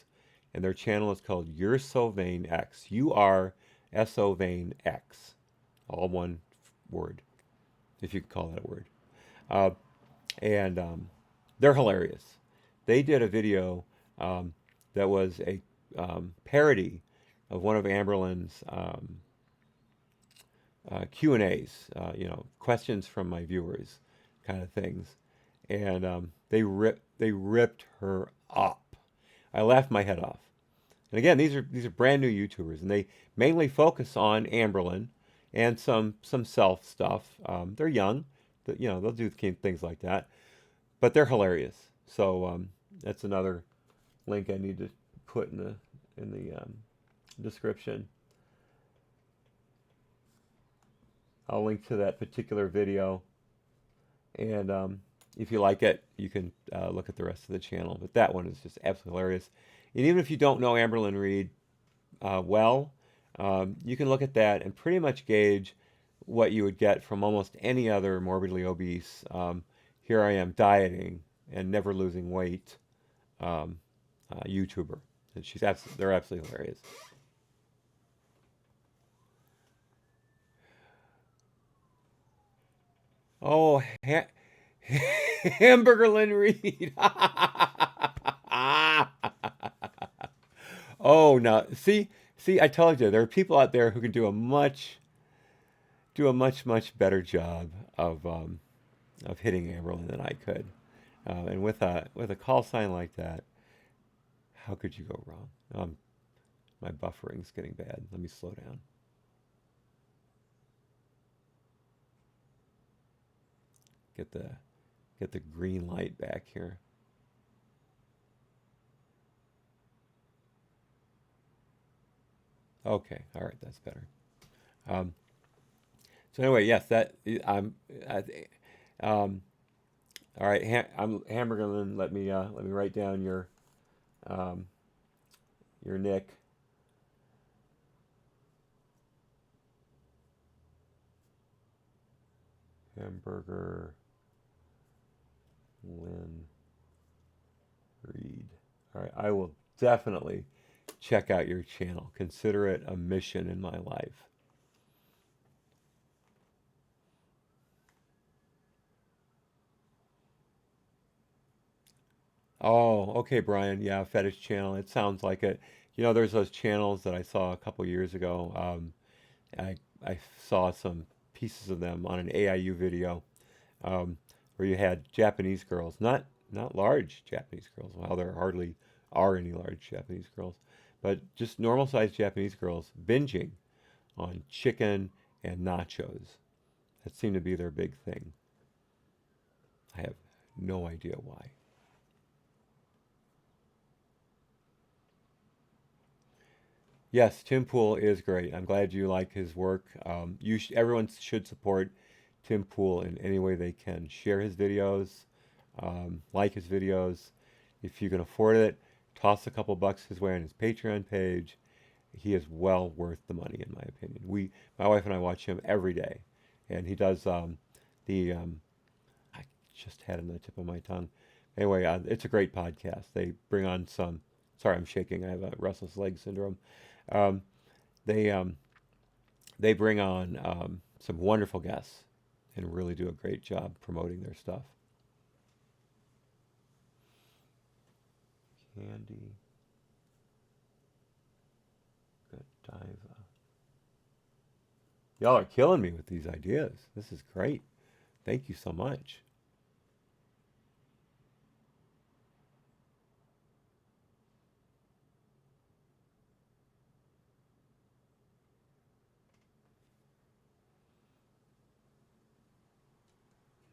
and their channel is called You're So Vain X. URSO Vain X. All one word, if you could call that a word. Uh, and they're hilarious. They did a video um, that was a parody of one of Amberlin's Q&As, questions from my viewers, kind of things, and they ripped her up. I laughed my head off. And again, these are brand new YouTubers, and they mainly focus on Amberlin and some self stuff. They're young, but, they'll do things like that, but they're hilarious. So that's another link I need to put in the description. I'll link to that particular video, and if you like it, you can look at the rest of the channel. But that one is just absolutely hilarious. And even if you don't know Amberlin Reed well, you can look at that and pretty much gauge what you would get from almost any other morbidly obese. Here I am dieting and never losing weight YouTuber. And they're absolutely hilarious. Oh, Hamburgerlin Reed. Oh, no. See, I told you there are people out there who can do a much better job of hitting Amberlin than I could. And with a call sign like that, how could you go wrong? My buffering's getting bad. Let me slow down. Get the green light back here. Okay, all right, that's better. Um, so anyway, yes, that I'm. All right, I'm Hamburgerlin. Let me write down um, your nick. Hamburger Lynn Reed. All right, I will definitely check out your channel. Consider it a mission in my life. Oh, okay, Brian. Yeah, fetish channel. It sounds like it. There's those channels that I saw a couple years ago. I saw some pieces of them on an AIU video where you had Japanese girls, not large Japanese girls. Well, there hardly are any large Japanese girls, but just normal sized Japanese girls binging on chicken and nachos. That seemed to be their big thing. I have no idea why. Yes, Tim Pool is great. I'm glad you like his work. Everyone should support Tim Pool in any way they can. Share his videos, like his videos. If you can afford it, toss a couple bucks his way on his Patreon page. He is well worth the money, in my opinion. My wife and I watch him every day, and he does the. I just had it on the tip of my tongue. Anyway, it's a great podcast. They bring on some. Sorry, I'm shaking. I have a restless leg syndrome. Um, they they bring on some wonderful guests and really do a great job promoting their stuff. Candy Godiva. Y'all are killing me with these ideas. This is great. Thank you so much.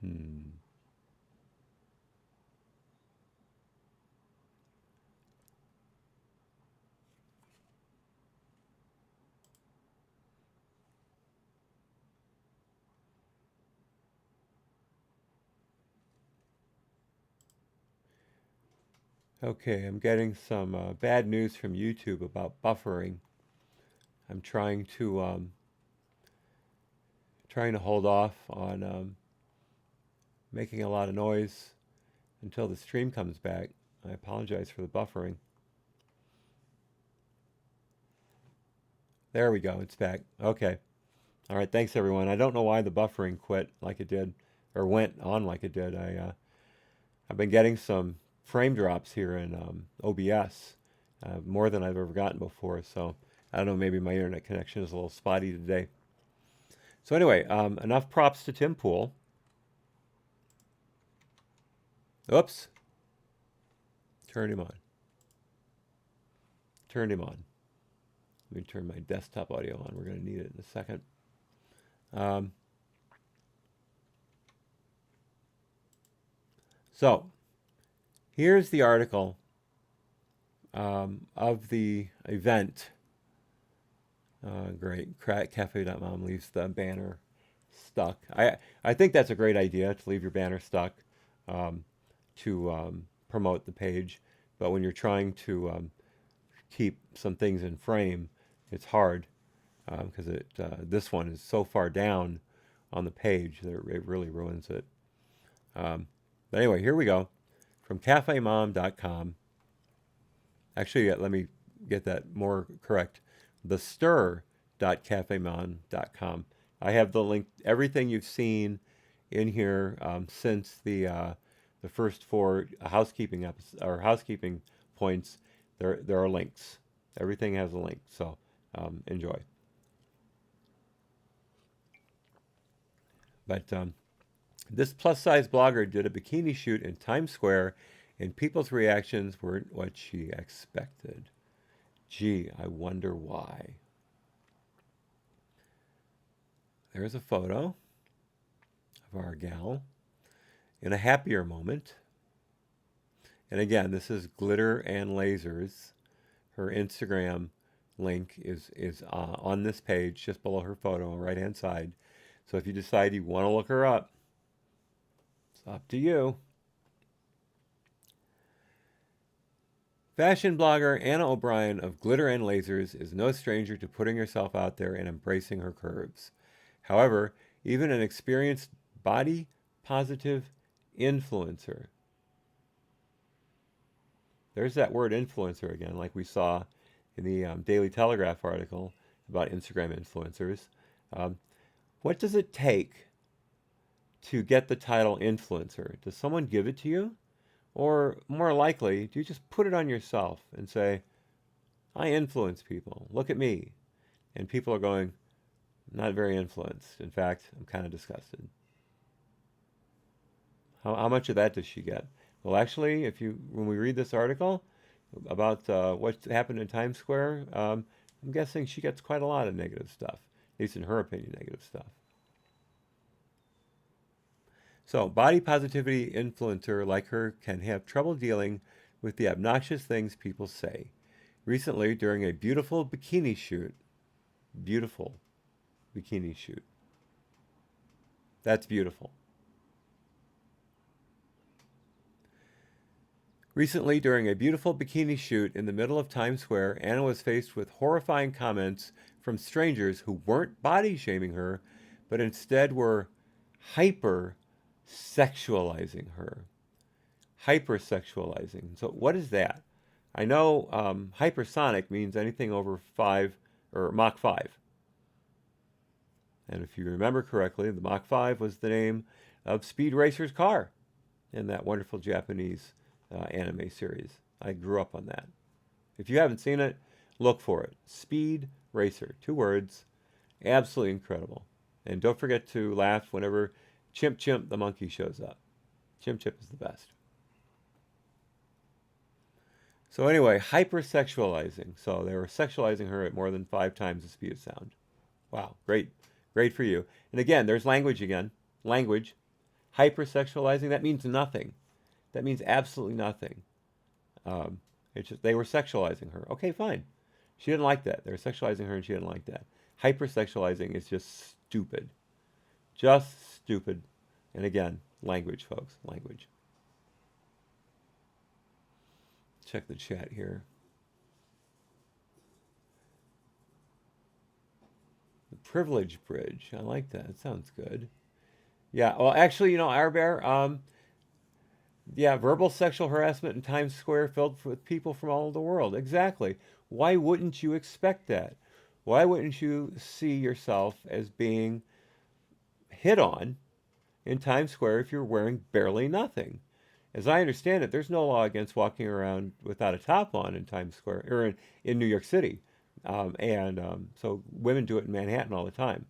Hmm. Okay, I'm getting some bad news from YouTube about buffering. I'm trying to hold off on making a lot of noise until the stream comes back. I apologize for the buffering. There we go. It's back. Okay. All right. Thanks, everyone. I don't know why the buffering quit like it did, or went on like it did. I've been getting some frame drops here in OBS, more than I've ever gotten before. So I don't know. Maybe my internet connection is a little spotty today. So anyway, enough props to Tim Pool. Oops. Turn him on. Turn him on. Let me turn my desktop audio on. We're going to need it in a second. So here's the article of the event. Great. Cafe.mom leaves the banner stuck. I think that's a great idea to leave your banner stuck to promote the page. But when you're trying to keep some things in frame, it's hard because this one is so far down on the page that it really ruins it. But anyway, here we go. From cafemom.com. Actually, let me get that more correct. thestir.cafemom.com. I have the link, everything you've seen in here since the first four housekeeping points. There are links. Everything has a link, so enjoy. But this plus-size blogger did a bikini shoot in Times Square, and people's reactions weren't what she expected. Gee, I wonder why. There's a photo of our gal in a happier moment. And again, this is Glitter and Lasers. Her Instagram link is on this page, just below her photo on the right-hand side. So if you decide you want to look her up, it's up to you. Fashion blogger Anna O'Brien of Glitter and Lasers is no stranger to putting herself out there and embracing her curves. However, even an experienced body positive influencer, there's that word influencer again, like we saw in the Daily Telegraph article about Instagram influencers. What does it take to get the title influencer? Does someone give it to you? Or more likely, do you just put it on yourself and say, I influence people, look at me. And people are going, not very influenced. In fact, I'm kind of disgusted. How much of that does she get? Well, actually, when we read this article about what happened in Times Square, I'm guessing she gets quite a lot of negative stuff, at least in her opinion, negative stuff. So, body positivity influencer like her can have trouble dealing with the obnoxious things people say. Recently, during a beautiful bikini shoot, that's beautiful. Recently, during a beautiful bikini shoot in the middle of Times Square, Anna was faced with horrifying comments from strangers who weren't body shaming her, but instead were hypersexualizing her. Hypersexualizing. So what is that? I know hypersonic means anything over 5 or Mach 5. And if you remember correctly, the Mach 5 was the name of Speed Racer's car in that wonderful Japanese anime series. I grew up on that. If you haven't seen it, look for it. Speed Racer, 2 words, absolutely incredible. And don't forget to laugh whenever Chimp the monkey shows up. Chimp is the best. So anyway, hypersexualizing. So they were sexualizing her at more than 5 times the speed of sound. Wow, great for you. And again, there's language again. Language. Hypersexualizing, that means nothing. That means absolutely nothing. It's just they were sexualizing her. Okay, fine. She didn't like that. They were sexualizing her and she didn't like that. Hypersexualizing is just stupid. Just stupid. And again, language, folks. Language. Check the chat here. The privilege bridge. I like that. It sounds good. Yeah. Well, actually, our bear. Yeah, verbal sexual harassment in Times Square filled with people from all over the world. Exactly. Why wouldn't you expect that? Why wouldn't you see yourself as being hit on in Times Square if you're wearing barely nothing? As I understand it, there's no law against walking around without a top on in Times Square or in New York City. So women do it in Manhattan all the time.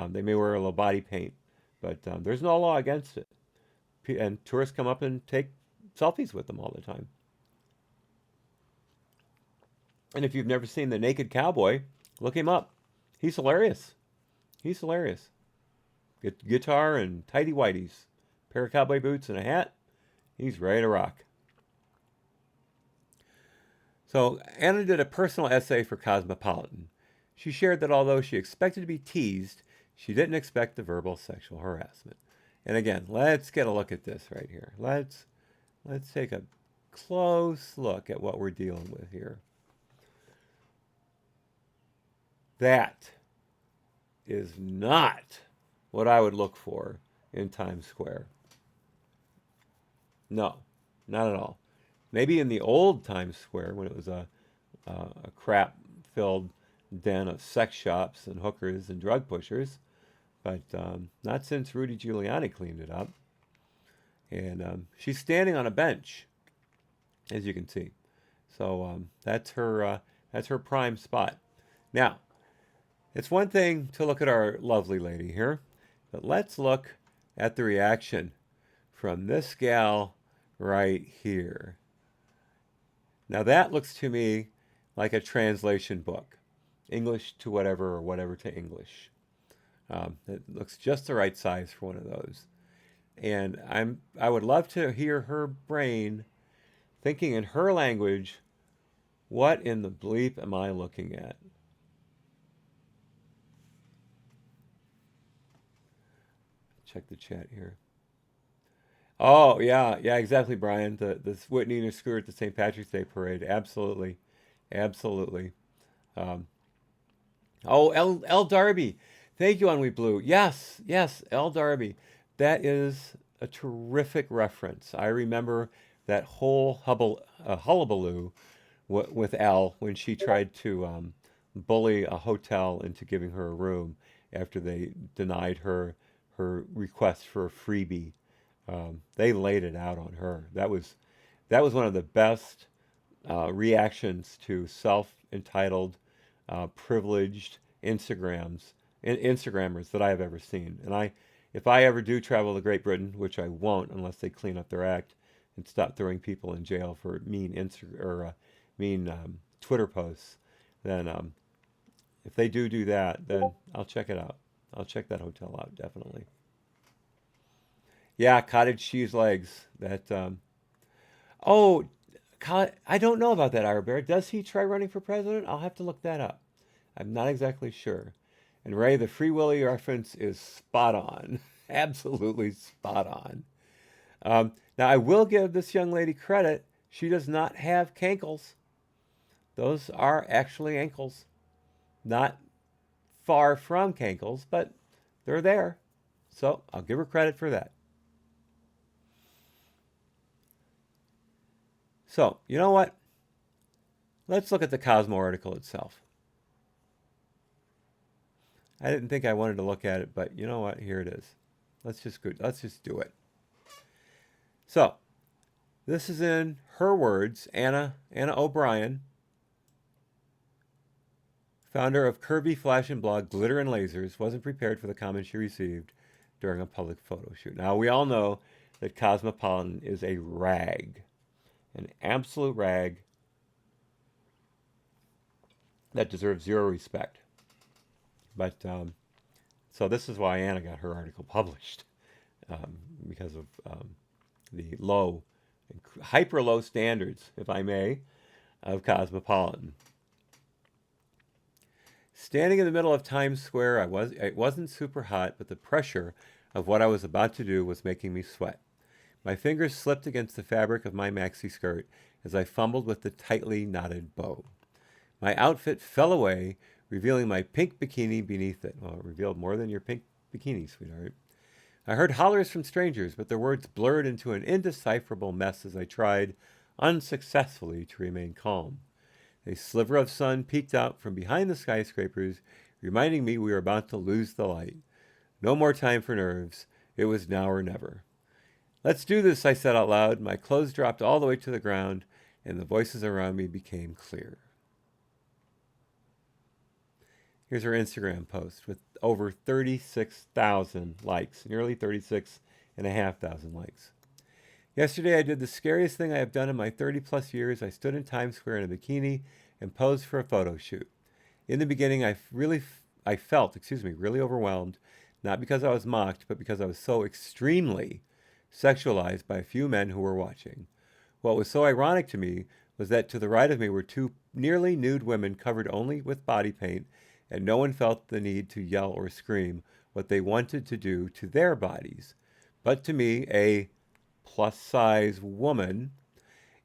They may wear a little body paint, but there's no law against it. And tourists come up and take selfies with them all the time. And if you've never seen The Naked Cowboy, look him up. He's hilarious. He's hilarious. Guitar and tidy whities, pair of cowboy boots and a hat. He's ready to rock. So Anna did a personal essay for Cosmopolitan. She shared that although she expected to be teased, she didn't expect the verbal sexual harassment. And again, let's get a look at this right here. Let's take a close look at what we're dealing with here. That is not what I would look for in Times Square. No, not at all. Maybe in the old Times Square when it was a crap-filled den of sex shops and hookers and drug pushers, but not since Rudy Giuliani cleaned it up. And she's standing on a bench, as you can see. So that's her prime spot. Now, it's one thing to look at our lovely lady here, but let's look at the reaction from this gal right here. Now that looks to me like a translation book, English to whatever or whatever to English. It looks just the right size for one of those. And I would love to hear her brain thinking in her language, what in the bleep am I looking at? Check the chat here. Oh yeah, yeah, exactly, Brian. The Whitney and her screw at the St. Patrick's Day parade. Absolutely, absolutely. Um, oh, L Darby. Thank you, Ennui Blue. Yes, yes, L Darby. That is a terrific reference. I remember that whole hullabaloo with Al when she tried to bully a hotel into giving her a room after they denied her request for a freebie. They laid it out on her. That was one of the best reactions to self-entitled, privileged Instagrammers that I have ever seen. And if I ever do travel to Great Britain, which I won't unless they clean up their act and stop throwing people in jail for mean Twitter posts, then if they do that, then I'll check it out. I'll check that hotel out definitely. Yeah, cottage cheese legs. That oh, I don't know about that, Ira Bear. Does he try running for president? I'll have to look that up. I'm not exactly sure. And Ray, the Free Willy reference is spot on. Absolutely spot on. Now, I will give this young lady credit. She does not have cankles. Those are actually ankles. Not far from cankles, but they're there. So I'll give her credit for that. So, you know what? Let's look at the Cosmo article itself. I didn't think I wanted to look at it, but you know what? Here it is. Let's just do it. So, this is in her words, Anna O'Brien, founder of curvy fashion blog Glitter and Lasers, wasn't prepared for the comments she received during a public photo shoot. Now, we all know that Cosmopolitan is a rag, an absolute rag that deserves zero respect. But so this is why Anna got her article published because of the hyper low standards, if I may, of Cosmopolitan. Standing in the middle of Times Square, it wasn't super hot, but the pressure of what I was about to do was making me sweat. My fingers slipped against the fabric of my maxi skirt as I fumbled with the tightly knotted bow. My outfit fell away, revealing my pink bikini beneath it. Well, it revealed more than your pink bikini, sweetheart. I heard hollers from strangers, but their words blurred into an indecipherable mess as I tried, unsuccessfully, to remain calm. A sliver of sun peeked out from behind the skyscrapers, reminding me we were about to lose the light. No more time for nerves. It was now or never. Let's do this, I said out loud. My clothes dropped all the way to the ground, and the voices around me became clear. Here's her Instagram post with over 36,000 likes, nearly 36,500 likes. Yesterday I did the scariest thing I have done in my 30 plus years. I stood in Times Square in a bikini and posed for a photo shoot. In the beginning, I felt really overwhelmed, not because I was mocked, but because I was so extremely sexualized by a few men who were watching. What was so ironic to me was that to the right of me were two nearly nude women covered only with body paint, and no one felt the need to yell or scream what they wanted to do to their bodies. But to me, a plus-size woman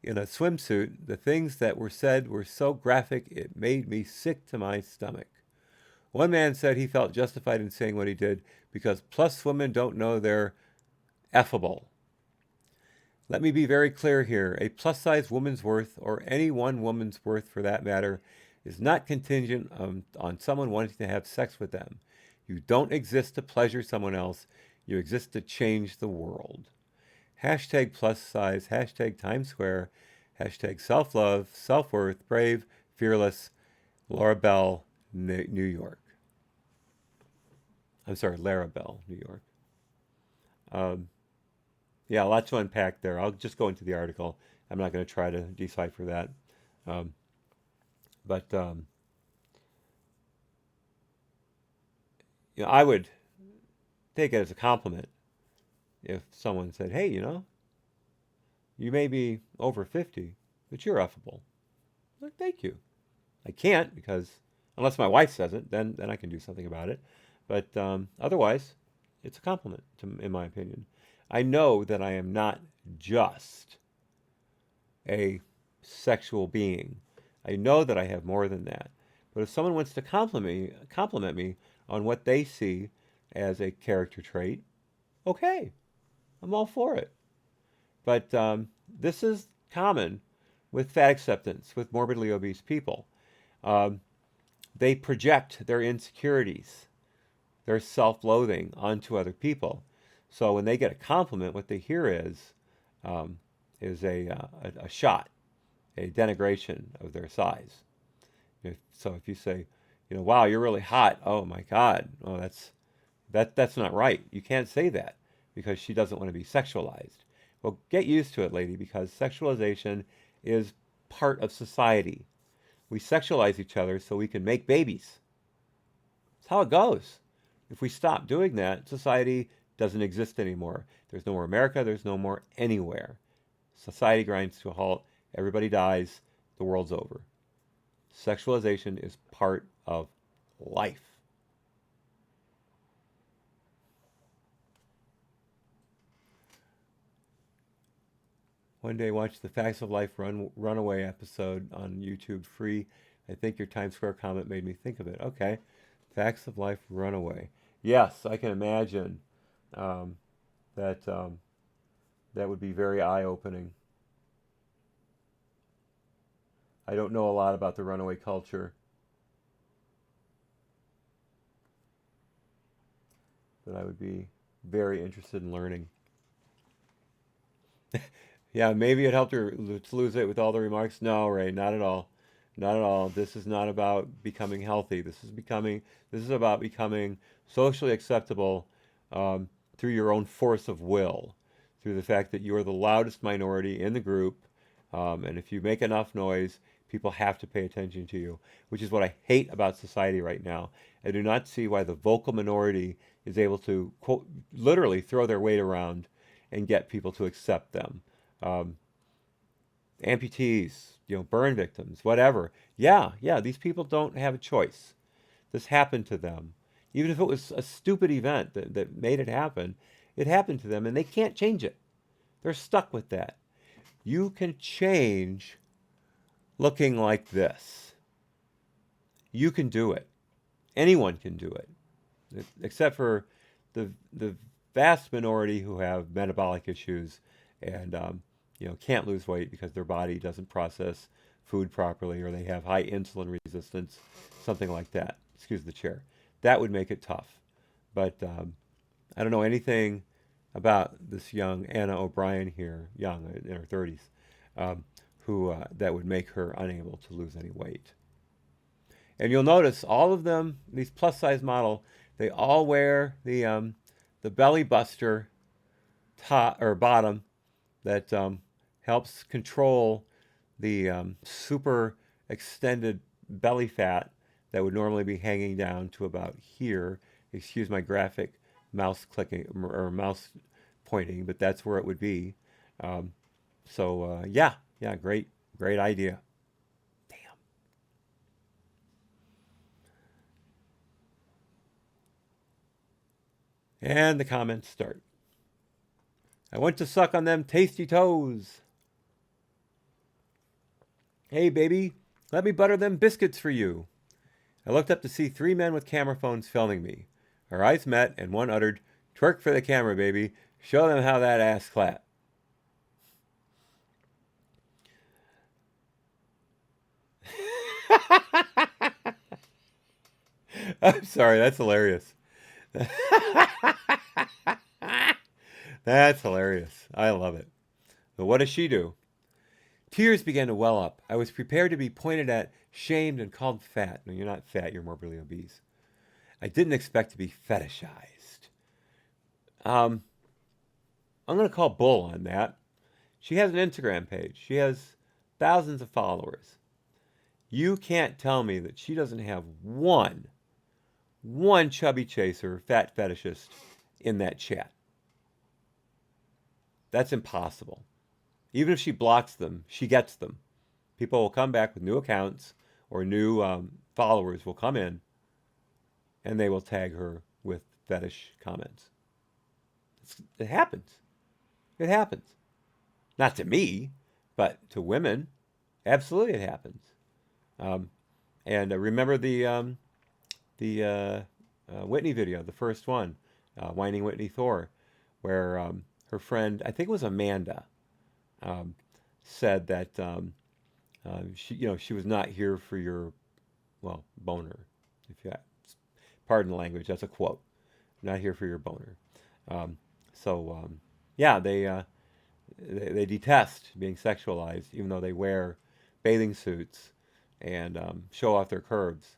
in a swimsuit, the things that were said were so graphic it made me sick to my stomach. One man said he felt justified in saying what he did because plus women don't know they're effable. Let me be very clear here. A plus-size woman's worth, or any one woman's worth for that matter, is not contingent on someone wanting to have sex with them. You don't exist to pleasure someone else. You exist to change the world. Hashtag plus size, hashtag Times Square, hashtag self-love, self-worth, brave, fearless, Laura Bell, New York. I'm sorry, Lara Bell, New York. Yeah, a lot to unpack there. I'll just go into the article. I'm not going to try to decipher that. But I would take it as a compliment if someone said, "Hey, you may be over 50, but you're effable." Like, thank you. I can't because unless my wife says it, then I can do something about it. But otherwise, it's a compliment, in my opinion. I know that I am not just a sexual being. I know that I have more than that. But if someone wants to compliment me on what they see as a character trait, okay, I'm all for it. But this is common with fat acceptance, with morbidly obese people. They project their insecurities, their self-loathing onto other people. So when they get a compliment, what they hear is a shot, a denigration of their size. So if you say, wow, you're really hot. Oh my God. Oh, that's not right. You can't say that because she doesn't want to be sexualized. Well, get used to it, lady, because sexualization is part of society. We sexualize each other so we can make babies. That's how it goes. If we stop doing that, society doesn't exist anymore. There's no more America. There's no more anywhere. Society grinds to a halt. Everybody dies. The world's over. Sexualization is part of life. One day, watch the Facts of Life Runaway episode on YouTube free. I think your Times Square comment made me think of it. Okay. Facts of Life Runaway. Yes, I can imagine that would be very eye-opening. I don't know a lot about the runaway culture, but I would be very interested in learning. Yeah, maybe it helped her to lose it with all the remarks. No, Ray, not at all. Not at all. This is not about becoming healthy. This is about becoming socially acceptable through your own force of will, through the fact that you are the loudest minority in the group, and if you make enough noise, people have to pay attention to you, which is what I hate about society right now. I do not see why the vocal minority is able to, quote, literally throw their weight around and get people to accept them. Amputees, burn victims, whatever. Yeah, these people don't have a choice. This happened to them. Even if it was a stupid event that made it happened to them, and they can't change it. They're stuck with that. You can change looking like this. You can do it. Anyone can do it, except for the vast minority who have metabolic issues and can't lose weight because their body doesn't process food properly, or they have high insulin resistance, something like that. Excuse the chair. That would make it tough. But I don't know anything about this young Anna O'Brien here, young in her 30s, who that would make her unable to lose any weight. And you'll notice all of them, these plus size model, they all wear the belly buster top or bottom that helps control the super extended belly fat that would normally be hanging down to about here. Excuse my graphic mouse clicking or mouse pointing, but that's where it would be. Yeah, great idea. Damn. And the comments start. I went to suck on them tasty toes. Hey, baby, let me butter them biscuits for you. I looked up to see 3 men with camera phones filming me. Our eyes met, and one uttered, "Twerk for the camera, baby. Show them how that ass clap." I'm sorry, that's hilarious. That's hilarious. I love it. But what does she do? Tears began to well up. I was prepared to be pointed at, shamed, and called fat. No, you're not fat, you're morbidly obese. I didn't expect to be fetishized. I'm going to call bull on that. She has an Instagram page. She has thousands of followers. You can't tell me that she doesn't have one chubby chaser, fat fetishist in that chat. That's impossible. Even if she blocks them, she gets them. People will come back with new accounts, or new followers will come in, and they will tag her with fetish comments. It happens. It happens. Not to me, but to women. Absolutely, it happens. And remember the Whitney video, the first one, Whining Whitney Thor, where her friend, I think it was Amanda, said that she was not here for your, well, boner. If you pardon the language, that's a quote. Not here for your boner. Yeah, they detest being sexualized, even though they wear bathing suits and show off their curves.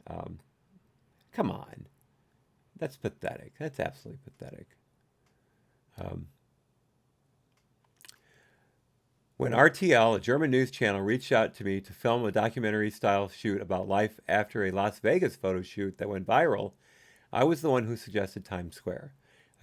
Come on, that's pathetic. That's absolutely pathetic. When RTL, a German news channel, reached out to me to film a documentary-style shoot about life after a Las Vegas photo shoot that went viral, I was the one who suggested Times Square.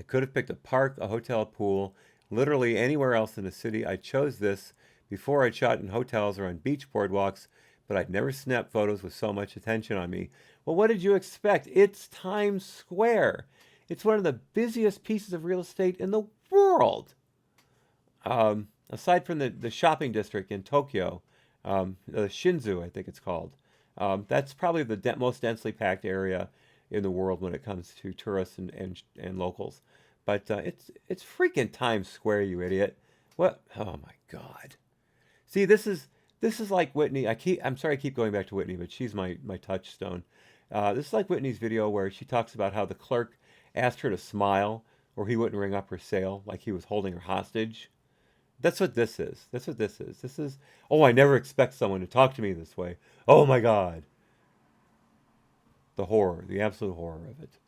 I could have picked a park, a hotel, a pool, literally anywhere else in the city. I chose this before I shot in hotels or on beach boardwalks, but I'd never snapped photos with so much attention on me. Well, what did you expect? It's Times Square. It's one of the busiest pieces of real estate in the world. Aside from the shopping district in Tokyo, the Shinzu, I think it's called, that's probably the most densely packed area in the world when it comes to tourists and locals. But it's freaking Times Square, you idiot! What? Oh my God! See, this is like Whitney. I'm sorry I keep going back to Whitney, but she's my touchstone. This is like Whitney's video where she talks about how the clerk asked her to smile or he wouldn't ring up her sale, like he was holding her hostage. That's what this is. That's what this is. This is, oh, I never expect someone to talk to me this way. Oh my God. The horror, the absolute horror of it.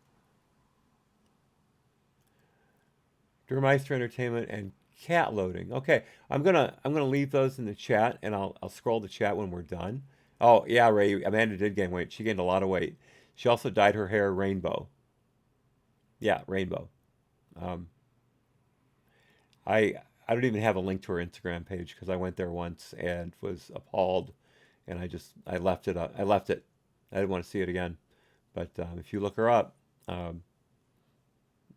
Durmeister Entertainment and cat loading. Okay, I'm gonna leave those in the chat, and I'll scroll the chat when we're done. Oh yeah, Ray, Amanda did gain weight. She gained a lot of weight. She also dyed her hair rainbow. Yeah, rainbow. Um, I don't even have a link to her Instagram page because I went there once and was appalled, and I left it up. I left it. I didn't want to see it again. But if you look her up,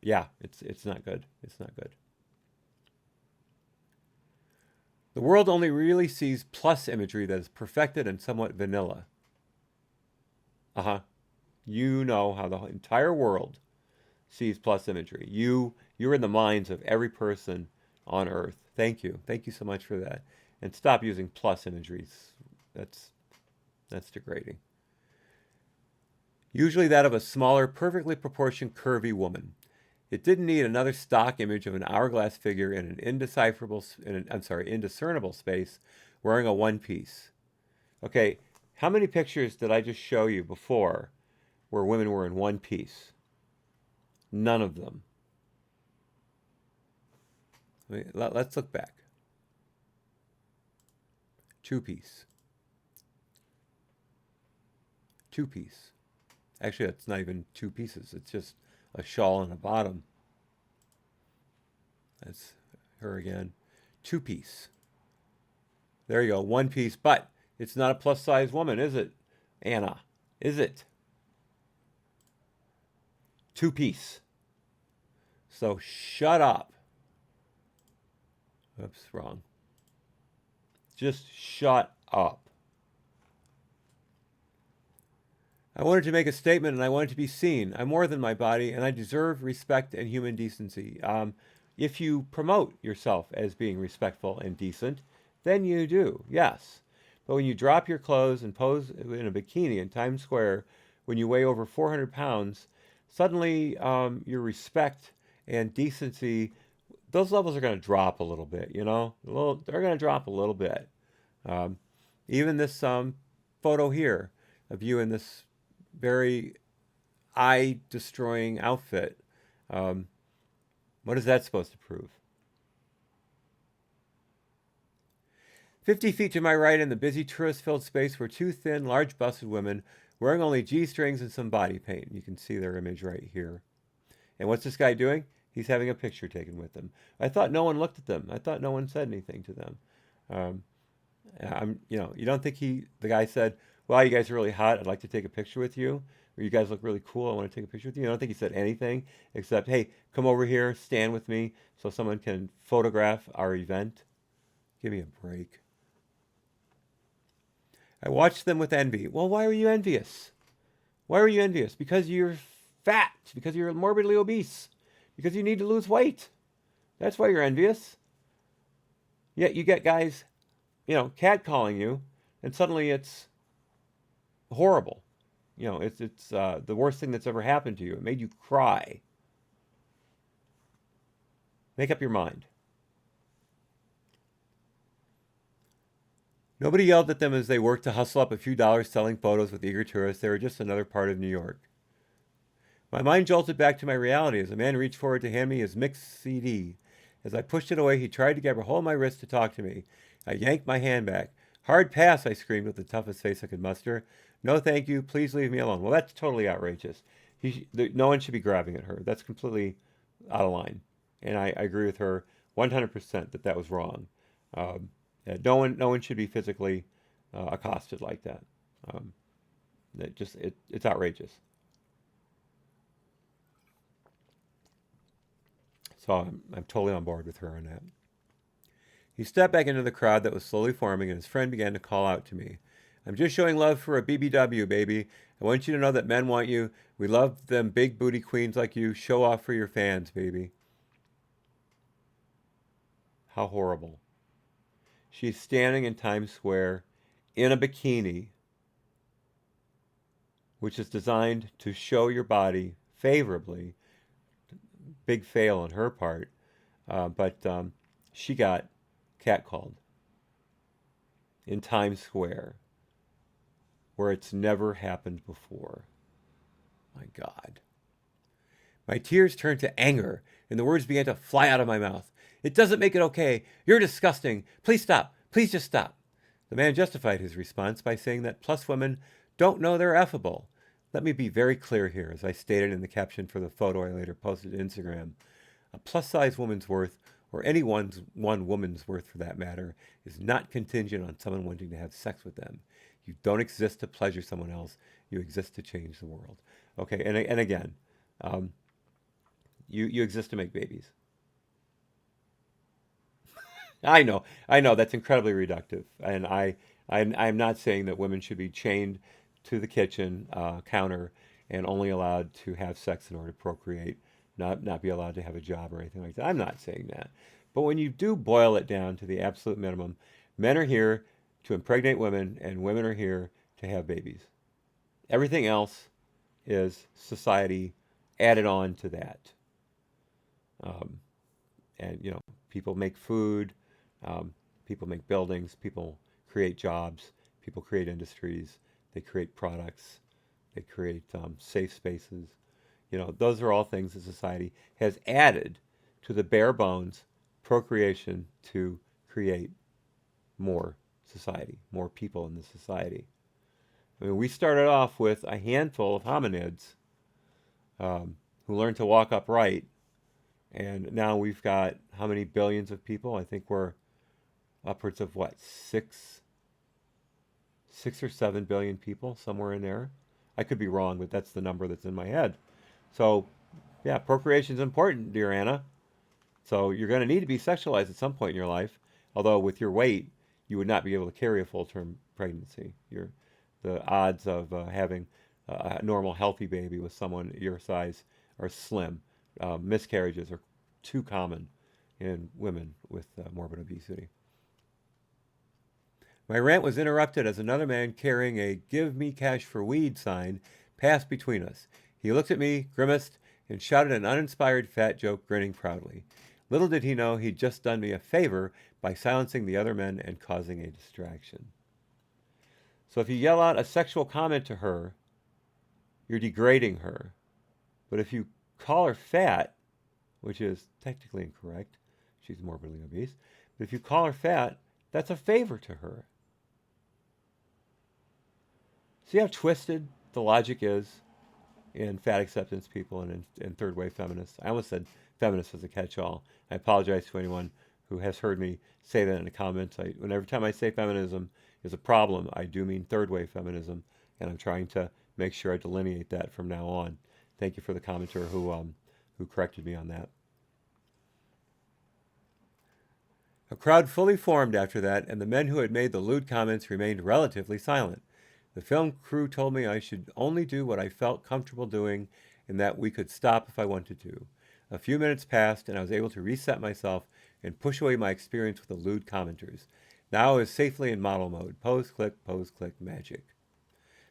yeah, it's not good. It's not good. The world only really sees plus imagery that is perfected and somewhat vanilla. Uh-huh. You know how the entire world sees plus imagery. You're in the minds of every person on Earth. Thank you. Thank you so much for that. And stop using plus imageries. That's degrading. Usually that of a smaller, perfectly proportioned, curvy woman. It didn't need another stock image of an hourglass figure in an indiscernible space wearing a one piece. Okay, how many pictures did I just show you before where women were in one piece? None of them. Let's look back. Two piece. Two piece. Actually, it's not even two pieces. It's just a shawl and a bottom. That's her again. Two piece. There you go. One piece. But it's not a plus size woman, is it, Anna? Is it? Two piece. So shut up. Oops, wrong. Just shut up. I wanted to make a statement and I wanted to be seen. I'm more than my body and I deserve respect and human decency. If you promote yourself as being respectful and decent, then you do, yes. But when you drop your clothes and pose in a bikini in Times Square when you weigh over 400 pounds, suddenly your respect and decency, those levels are going to drop a little bit, you know? They're going to drop a little bit. Even this photo here of you in this very eye-destroying outfit, what is that supposed to prove? 50 feet to my right in the busy tourist-filled space were two thin, large-busted women wearing only G-strings and some body paint. You can see their image right here. And what's this guy doing? He's having a picture taken with them. I thought no one looked at them. I thought no one said anything to them. You don't think the guy said, wow, you guys are really hot. I'd like to take a picture with you. Or you guys look really cool. I want to take a picture with you. I don't think he said anything except, hey, come over here, stand with me so someone can photograph our event. Give me a break. I watched them with envy. Well, why were you envious? Why were you envious? Because you're fat. Because you're morbidly obese. Because you need to lose weight. That's why you're envious. Yet you get guys, catcalling you, and suddenly it's horrible. It's the worst thing that's ever happened to you. It made you cry. Make up your mind. Nobody yelled at them as they worked to hustle up a few dollars selling photos with eager tourists. They were just another part of New York. My mind jolted back to my reality as a man reached forward to hand me his mixed CD. As I pushed it away, he tried to grab a hold of my wrist to talk to me. I yanked my hand back. Hard pass, I screamed with the toughest face I could muster. No, thank you. Please leave me alone. Well, that's totally outrageous. No one should be grabbing at her. That's completely out of line. And I agree with her 100% that was wrong. No one should be physically accosted like that. It's outrageous. So I'm totally on board with her on that. He stepped back into the crowd that was slowly forming, and his friend began to call out to me. I'm just showing love for a BBW, baby. I want you to know that men want you. We love them big booty queens like you. Show off for your fans, baby. How horrible. She's standing in Times Square in a bikini, which is designed to show your body favorably. Big fail on her part. But she got catcalled in Times Square, where it's never happened before. My God. My tears turned to anger, and the words began to fly out of my mouth. It doesn't make it okay. You're disgusting. Please stop. Please just stop. The man justified his response by saying that plus women don't know they're effable. Let me be very clear here, as I stated in the caption for the photo I later posted to Instagram. A plus-size woman's worth, or any one woman's worth for that matter, is not contingent on someone wanting to have sex with them. You don't exist to pleasure someone else. You exist to change the world. Okay, and again, you exist to make babies. I know, that's incredibly reductive, and I'm not saying that women should be chained to the kitchen counter and only allowed to have sex in order to procreate. not be allowed to have a job or anything like that. I'm not saying that. But when you do boil it down to the absolute minimum, men are here to impregnate women, and women are here to have babies. Everything else is society added on to that. Um, and, people make food, um, people make buildings, people create jobs, people create industries, they create products, they create safe spaces. Those are all things that society has added to the bare bones procreation to create more society, more people in the society. I mean, we started off with a handful of hominids who learned to walk upright, and now we've got how many billions of people? I think we're upwards of what, 6 or 7 billion people, somewhere in there. I could be wrong, but that's the number that's in my head. So, yeah, procreation is important, dear Anna. So you're going to need to be sexualized at some point in your life. Although with your weight, you would not be able to carry a full-term pregnancy. The odds of having a normal, healthy baby with someone your size are slim. Miscarriages are too common in women with morbid obesity. My rant was interrupted as another man carrying a "Give me cash for weed" sign passed between us. He looked at me, grimaced, and shouted an uninspired fat joke, grinning proudly. Little did he know he'd just done me a favor by silencing the other men and causing a distraction. So if you yell out a sexual comment to her, you're degrading her. But if you call her fat, which is technically incorrect, she's morbidly obese, but if you call her fat, that's a favor to her. See how twisted the logic is in fat acceptance people and in third wave feminists? I almost said feminist as a catch-all. I apologize to anyone who has heard me say that in the comments. Every time I say feminism is a problem, I do mean third wave feminism, and I'm trying to make sure I delineate that from now on. Thank you for the commenter who corrected me on that. A crowd fully formed after that, and the men who had made the lewd comments remained relatively silent. The film crew told me I should only do what I felt comfortable doing and that we could stop if I wanted to. A few minutes passed, and I was able to reset myself and push away my experience with the lewd commenters. Now I was safely in model mode. Pose, click, magic.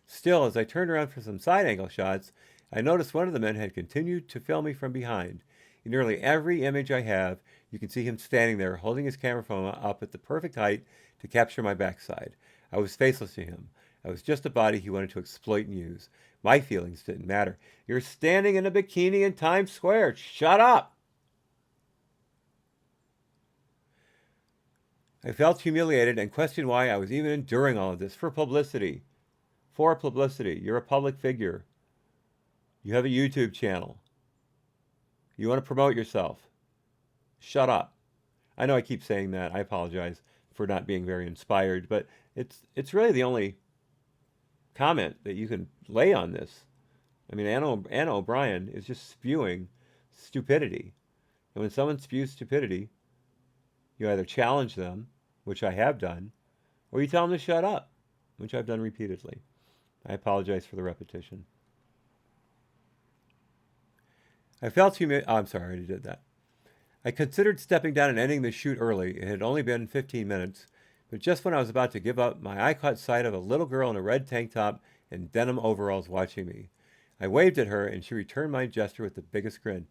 Still, as I turned around for some side-angle shots, I noticed one of the men had continued to film me from behind. In nearly every image I have, you can see him standing there, holding his camera phone up at the perfect height to capture my backside. I was faceless to him. I was just a body he wanted to exploit and use. My feelings didn't matter. You're standing in a bikini in Times Square. Shut up! I felt humiliated and questioned why I was even enduring all of this. For publicity. For publicity. You're a public figure. You have a YouTube channel. You want to promote yourself. Shut up. I know I keep saying that. I apologize for not being very inspired, but it's really the only comment that you can lay on this. I mean, Anna O'Brien is just spewing stupidity. And when someone spews stupidity, you either challenge them, which I have done, or you tell them to shut up, which I've done repeatedly. I apologize for the repetition. I'm sorry, I already did that. I considered stepping down and ending the shoot early. It had only been 15 minutes, but just when I was about to give up, my eye caught sight of a little girl in a red tank top and denim overalls watching me. I waved at her, and she returned my gesture with the biggest grin.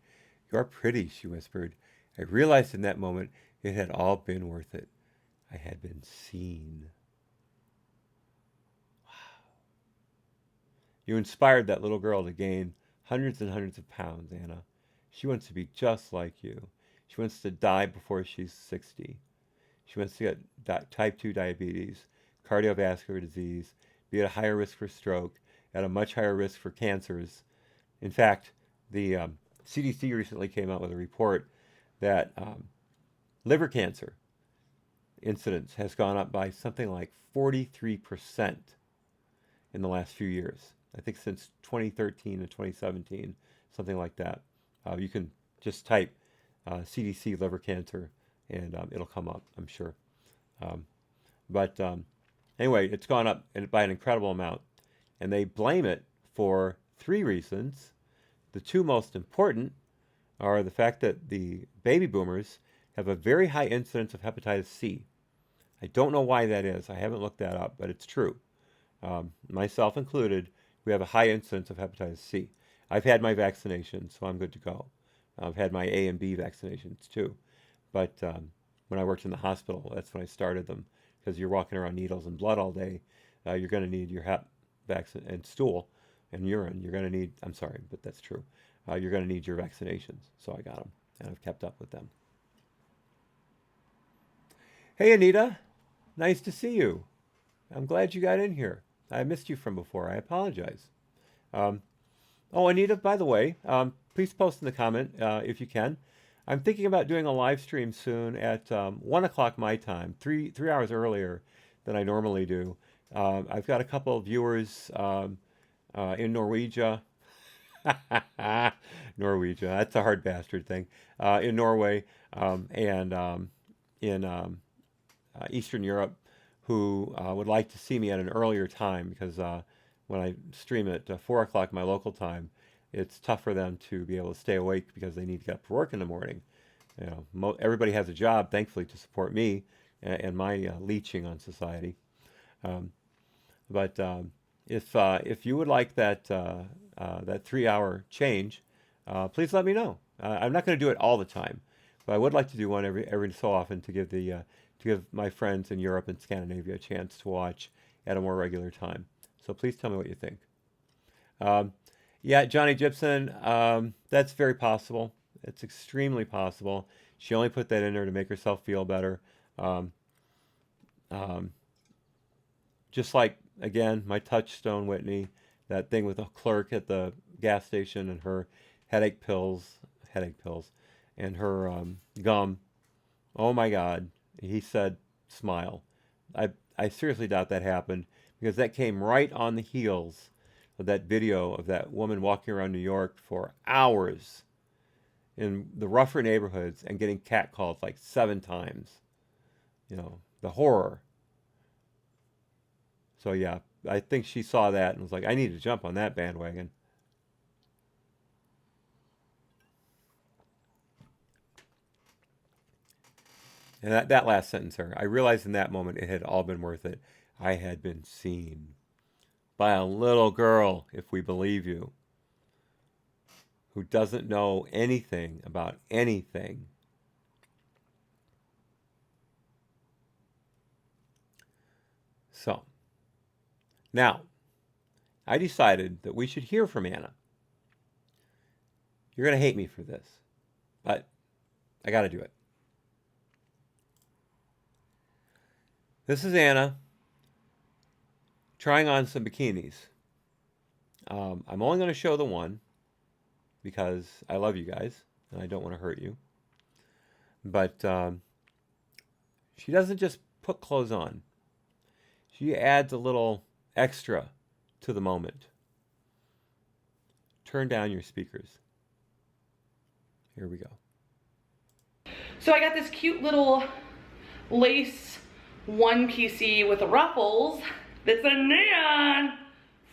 "You're pretty," she whispered. I realized in that moment it had all been worth it. I had been seen. Wow. You inspired that little girl to gain hundreds and hundreds of pounds, Anna. She wants to be just like you. She wants to die before she's 60. She wants to get type 2 diabetes, cardiovascular disease, be at a higher risk for stroke, at a much higher risk for cancers. In fact, the CDC recently came out with a report that liver cancer incidence has gone up by something like 43% in the last few years. I think since 2013 and 2017, something like that. You can just type CDC liver cancer and it'll come up, I'm sure. But anyway, it's gone up by an incredible amount. And they blame it for 3 reasons. The 2 most important are the fact that the baby boomers have a very high incidence of hepatitis C. I don't know why that is. I haven't looked that up, but it's true. Myself included, we have a high incidence of hepatitis C. I've had my vaccinations, so I'm good to go. I've had my A and B vaccinations too. But when I worked in the hospital, that's when I started them. Because you're walking around needles and blood all day, you're going to need your hep vaccine and stool and urine. You're going to need, I'm sorry, but that's true. You're going to need your vaccinations. So I got them, and I've kept up with them. Hey, Anita. Nice to see you. I'm glad you got in here. I missed you from before. I apologize. Um, oh, Anita, by the way, please post in the comment if you can. I'm thinking about doing a live stream soon at 1 o'clock my time, three hours earlier than I normally do. I've got a couple of viewers in Norwegia. Norwegia, that's a hard bastard thing. In Norway and in Eastern Europe who would like to see me at an earlier time because when I stream at 4 o'clock my local time, it's tough for them to be able to stay awake because they need to get up for work in the morning. You know, everybody has a job, thankfully, to support me and my leeching on society. Um, but if you would like that 3 hour change, please let me know. I'm not going to do it all the time, but I would like to do one every so often to give my friends in Europe and Scandinavia a chance to watch at a more regular time. So please tell me what you think. Um, yeah, Johnny Gibson, that's very possible. It's extremely possible. She only put that in there to make herself feel better. Um, um, just like, again, my touchstone Whitney, that thing with the clerk at the gas station and her headache pills, and her gum. Oh my God. He said, smile. I seriously doubt that happened because that came right on the heels of that video of that woman walking around New York for hours in the rougher neighborhoods and getting catcalled like 7 times. You know, the horror. So yeah, I think she saw that and was like, I need to jump on that bandwagon. And that last sentence there, I realized in that moment it had all been worth it. I had been seen by a little girl, if we believe you, who doesn't know anything about anything. So, now, I decided that we should hear from Anna. You're going to hate me for this, but I got to do it. This is Anna trying on some bikinis. I'm only going to show the one because I love you guys and I don't want to hurt you. But she doesn't just put clothes on. She adds a little extra to the moment. Turn down your speakers. Here we go. So I got this cute little lace one piecey with the ruffles that's a neon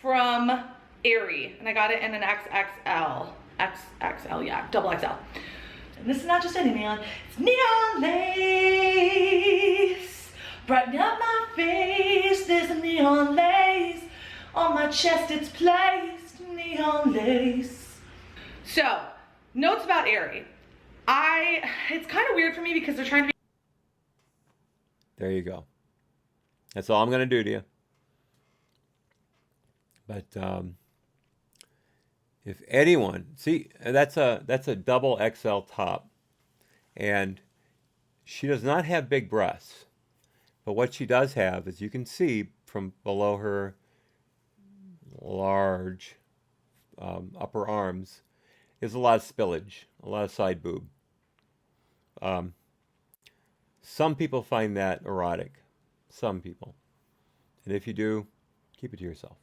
from Aerie, and I got it in an XXL, yeah, double XL. And this is not just any neon, it's neon lace. Brighten up my face, there's a neon lace. On my chest it's placed, neon lace. So, notes about Aerie. It's kind of weird for me because they're trying to be. There you go. That's all I'm going to do to you. But if anyone, see, that's a double XL top, and she does not have big breasts, but what she does have, as you can see from below her large upper arms, is a lot of spillage, a lot of side boob. Some people find that erotic. Some people. And if you do, keep it to yourself.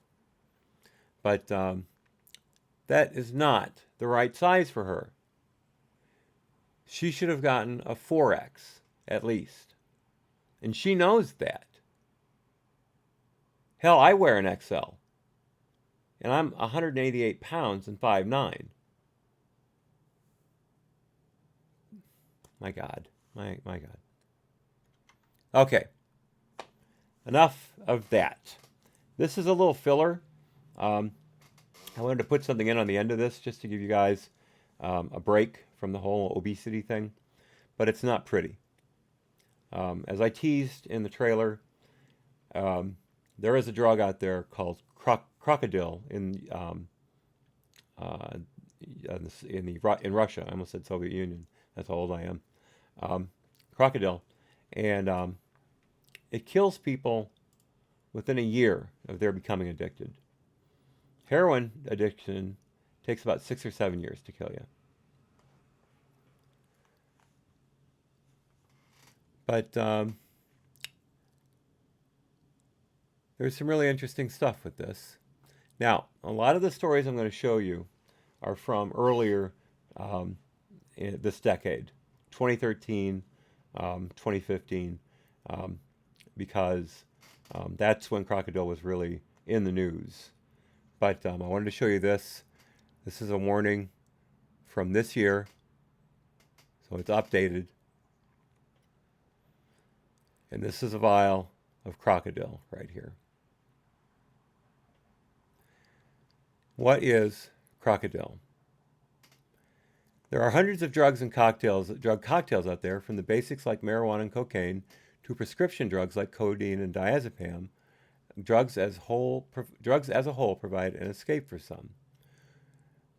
But that is not the right size for her. She should have gotten a 4X at least. And she knows that. Hell, I wear an XL. And I'm 188 pounds and 5'9". my God. My God. Okay. Enough of that. This is a little filler. Um, I wanted to put something in on the end of this just to give you guys a break from the whole obesity thing, but it's not pretty. As I teased in the trailer, there is a drug out there called Krokodil uh, in Russia. I almost said Soviet Union. That's how old I am. Krokodil, and it kills people within a year of their becoming addicted. Heroin addiction takes about 6 or 7 years to kill you. But there's some really interesting stuff with this. Now, a lot of the stories I'm going to show you are from earlier in this decade, 2013, 2015, because that's when Krokodil was really in the news. But I wanted to show you this. This is a warning from this year, so it's updated. And this is a vial of Krokodil right here. What is Krokodil? There are hundreds of drug cocktails out there, from the basics like marijuana and cocaine to prescription drugs like codeine and diazepam. Drugs as a whole provide an escape for some.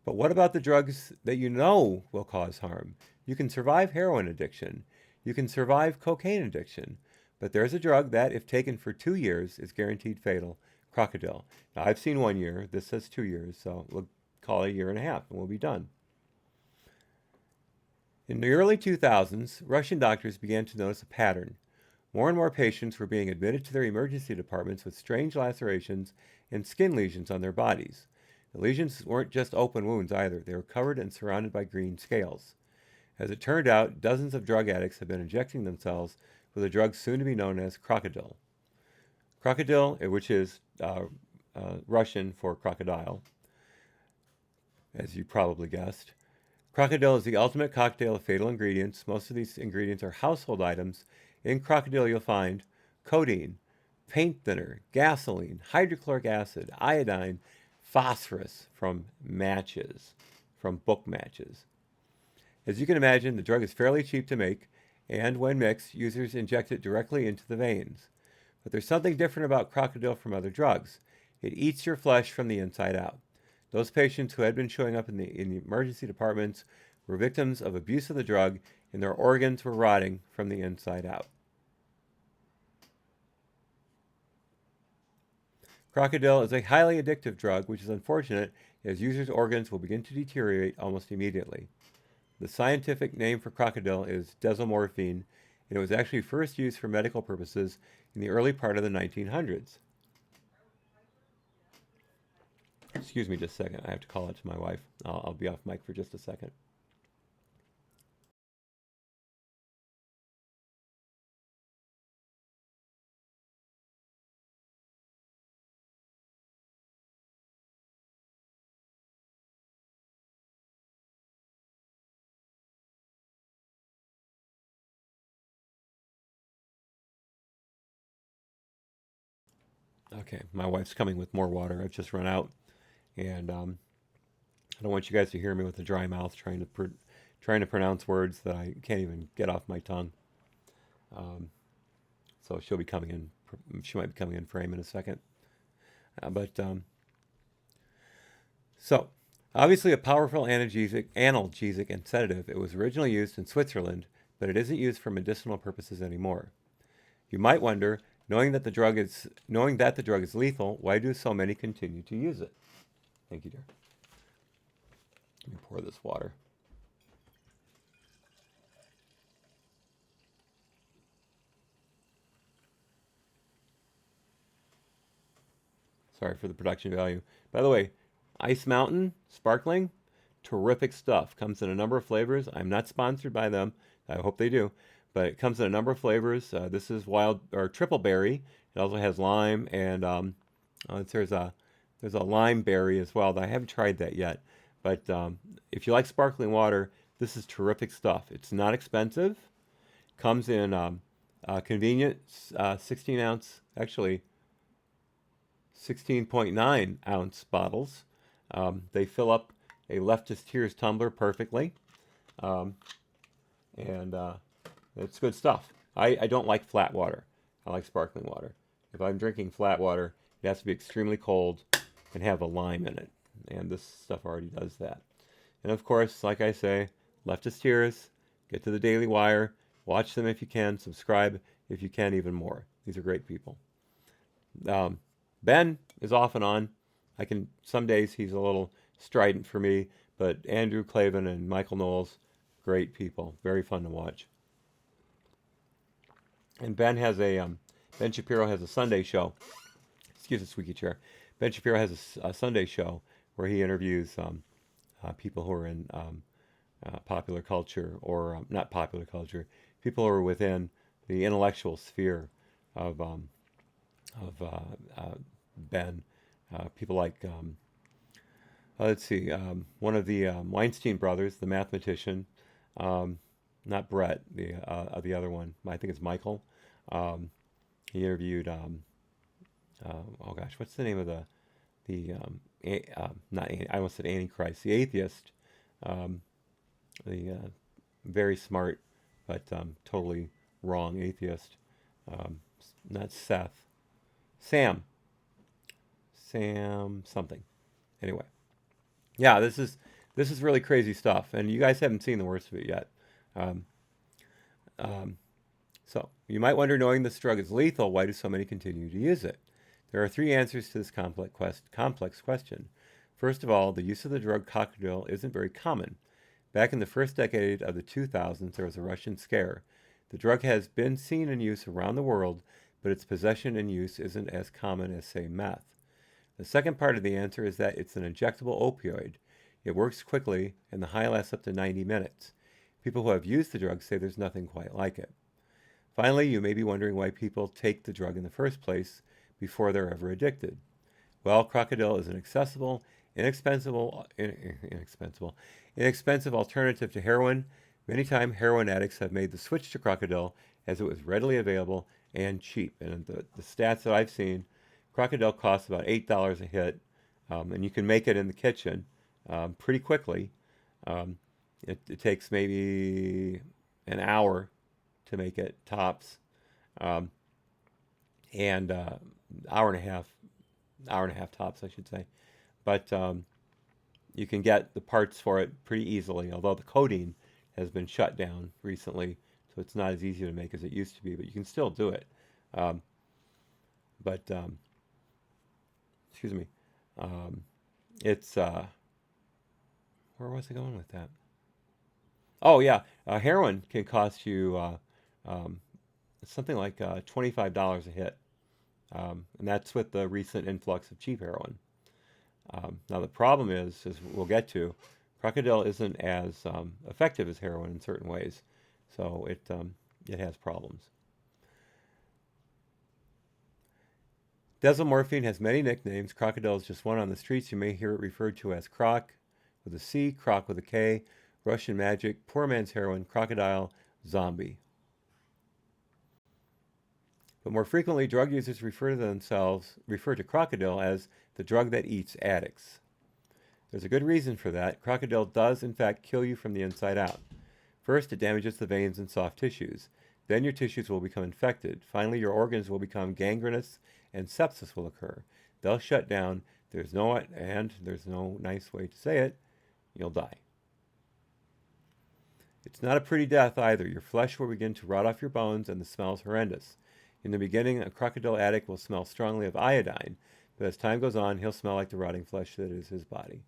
But what about the drugs that you know will cause harm? You can survive heroin addiction. You can survive cocaine addiction. But there's a drug that, if taken for 2 years, is guaranteed fatal. Krokodil. Now, I've seen 1 year. This says 2 years, so we'll call it 1.5 years, and we'll be done. In the early 2000s, Russian doctors began to notice a pattern. More and more patients were being admitted to their emergency departments with strange lacerations and skin lesions on their bodies. The lesions weren't just open wounds either. They were covered and surrounded by green scales. As it turned out, dozens of drug addicts have been injecting themselves with a drug soon to be known as Krokodil. Krokodil, which is Russian for crocodile, as you probably guessed. Krokodil is the ultimate cocktail of fatal ingredients. Most of these ingredients are household items. In Krokodil, you'll find codeine, paint thinner, gasoline, hydrochloric acid, iodine, phosphorus from matches, from book matches. As you can imagine, the drug is fairly cheap to make, and when mixed, users inject it directly into the veins. But there's something different about Krokodil from other drugs. It eats your flesh from the inside out. Those patients who had been showing up in the emergency departments were victims of abuse of the drug, and their organs were rotting from the inside out. Krokodil is a highly addictive drug, which is unfortunate, as users' organs will begin to deteriorate almost immediately. The scientific name for Krokodil is desomorphine, and it was actually first used for medical purposes in the early part of the 1900s. Excuse me just a second. I have to call it to my wife. I'll be off mic for just a second. Okay, my wife's coming with more water. I've just run out, and I don't want you guys to hear me with a dry mouth trying to pronounce words that I can't even get off my tongue. So she'll be coming in. She might be coming in frame in a second. So obviously a powerful analgesic and sedative. It was originally used in Switzerland, but it isn't used for medicinal purposes anymore. You might wonder, knowing that the drug is lethal, why do so many continue to use it? Thank you, dear. Let me pour this water. Sorry for the production value. By the way, Ice Mountain Sparkling, terrific stuff. Comes in a number of flavors. I'm not sponsored by them. I hope they do. But it comes in a number of flavors. This is triple berry. It also has lime, and there's a lime berry as well. I haven't tried that yet. But if you like sparkling water, This is terrific stuff. It's not expensive. Comes in convenient 16 ounce, actually 16.9 ounce bottles. They fill up a Leftist Tears tumbler perfectly. Um, and it's good stuff. I don't like flat water. I like sparkling water. If I'm drinking flat water, it has to be extremely cold and have a lime in it. And this stuff already does that. And of course, like I say, Leftist Tears, get to the Daily Wire, watch them if you can, subscribe if you can, even more. These are great people. Ben is off and on. Some days he's a little strident for me, but Andrew Clavin and Michael Knowles, great people, very fun to watch. And Ben Shapiro has a Sunday show. Excuse the squeaky chair. Ben Shapiro has a Sunday show where he interviews people who are in popular culture, or not popular culture, people who are within the intellectual sphere of Ben. People like, let's see, one of the Weinstein brothers, the mathematician, not Brett, the other one. I think it's Michael. He interviewed, oh gosh, what's the name of I almost said Antichrist, the atheist, the very smart but totally wrong atheist. Not Seth, Sam something. Anyway, yeah, this is really crazy stuff, and you guys haven't seen the worst of it yet. So you might wonder, knowing this drug is lethal, why do so many continue to use it? There are three answers to this complex question. First of all, the use of the drug Krokodil isn't very common. Back in the first decade of the 2000s, there was a Russian scare. The drug has been seen in use around the world, but its possession and use isn't as common as, say, meth. The second part of the answer is that it's an injectable opioid. It works quickly, and the high lasts up to 90 minutes. People who have used the drug say there's nothing quite like it. Finally, you may be wondering why people take the drug in the first place before they're ever addicted. Well, Krokodil is an inexpensive alternative to heroin. Many times, heroin addicts have made the switch to Krokodil as it was readily available and cheap. And the stats that I've seen, Krokodil costs about $8 a hit, and you can make it in the kitchen pretty quickly. It takes maybe an hour to make it tops, and hour and a half tops, I should say. But you can get the parts for it pretty easily, although the codeine has been shut down recently, so it's not as easy to make as it used to be, but you can still do it. Excuse me. It's, where was I going with that? Oh, yeah. Heroin can cost you something like $25 a hit. And that's with the recent influx of cheap heroin. Now, the problem is, as we'll get to, Krokodil isn't as effective as heroin in certain ways. So it has problems. Desmorphine has many nicknames. Krokodil is just one on the streets. You may hear it referred to as Croc with a C, Croc with a K, Russian Magic, Poor Man's Heroin, Crocodile, Zombie. But more frequently, drug users refer to Krokodil as the drug that eats addicts. There's a good reason for that. Krokodil does, in fact, kill you from the inside out. First, it damages the veins and soft tissues. Then your tissues will become infected. Finally, your organs will become gangrenous and sepsis will occur. They'll shut down. There's no nice way to say it. You'll die. It's not a pretty death either. Your flesh will begin to rot off your bones and the smell is horrendous. In the beginning, a Krokodil addict will smell strongly of iodine, but as time goes on, he'll smell like the rotting flesh that is his body.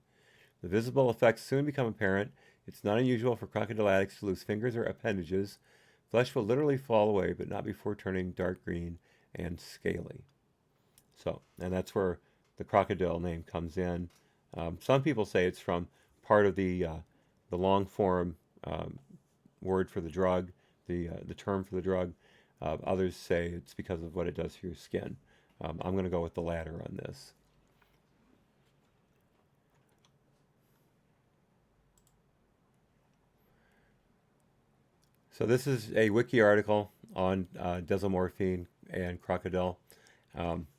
The visible effects soon become apparent. It's not unusual for Krokodil addicts to lose fingers or appendages. Flesh will literally fall away, but not before turning dark green and scaly. So, and that's where the Krokodil name comes in. Some people say it's from part of the long form word for the drug, the term for the drug. Others say it's because of what it does for your skin. I'm going to go with the latter on this. So this is a wiki article on desomorphine and Krokodil.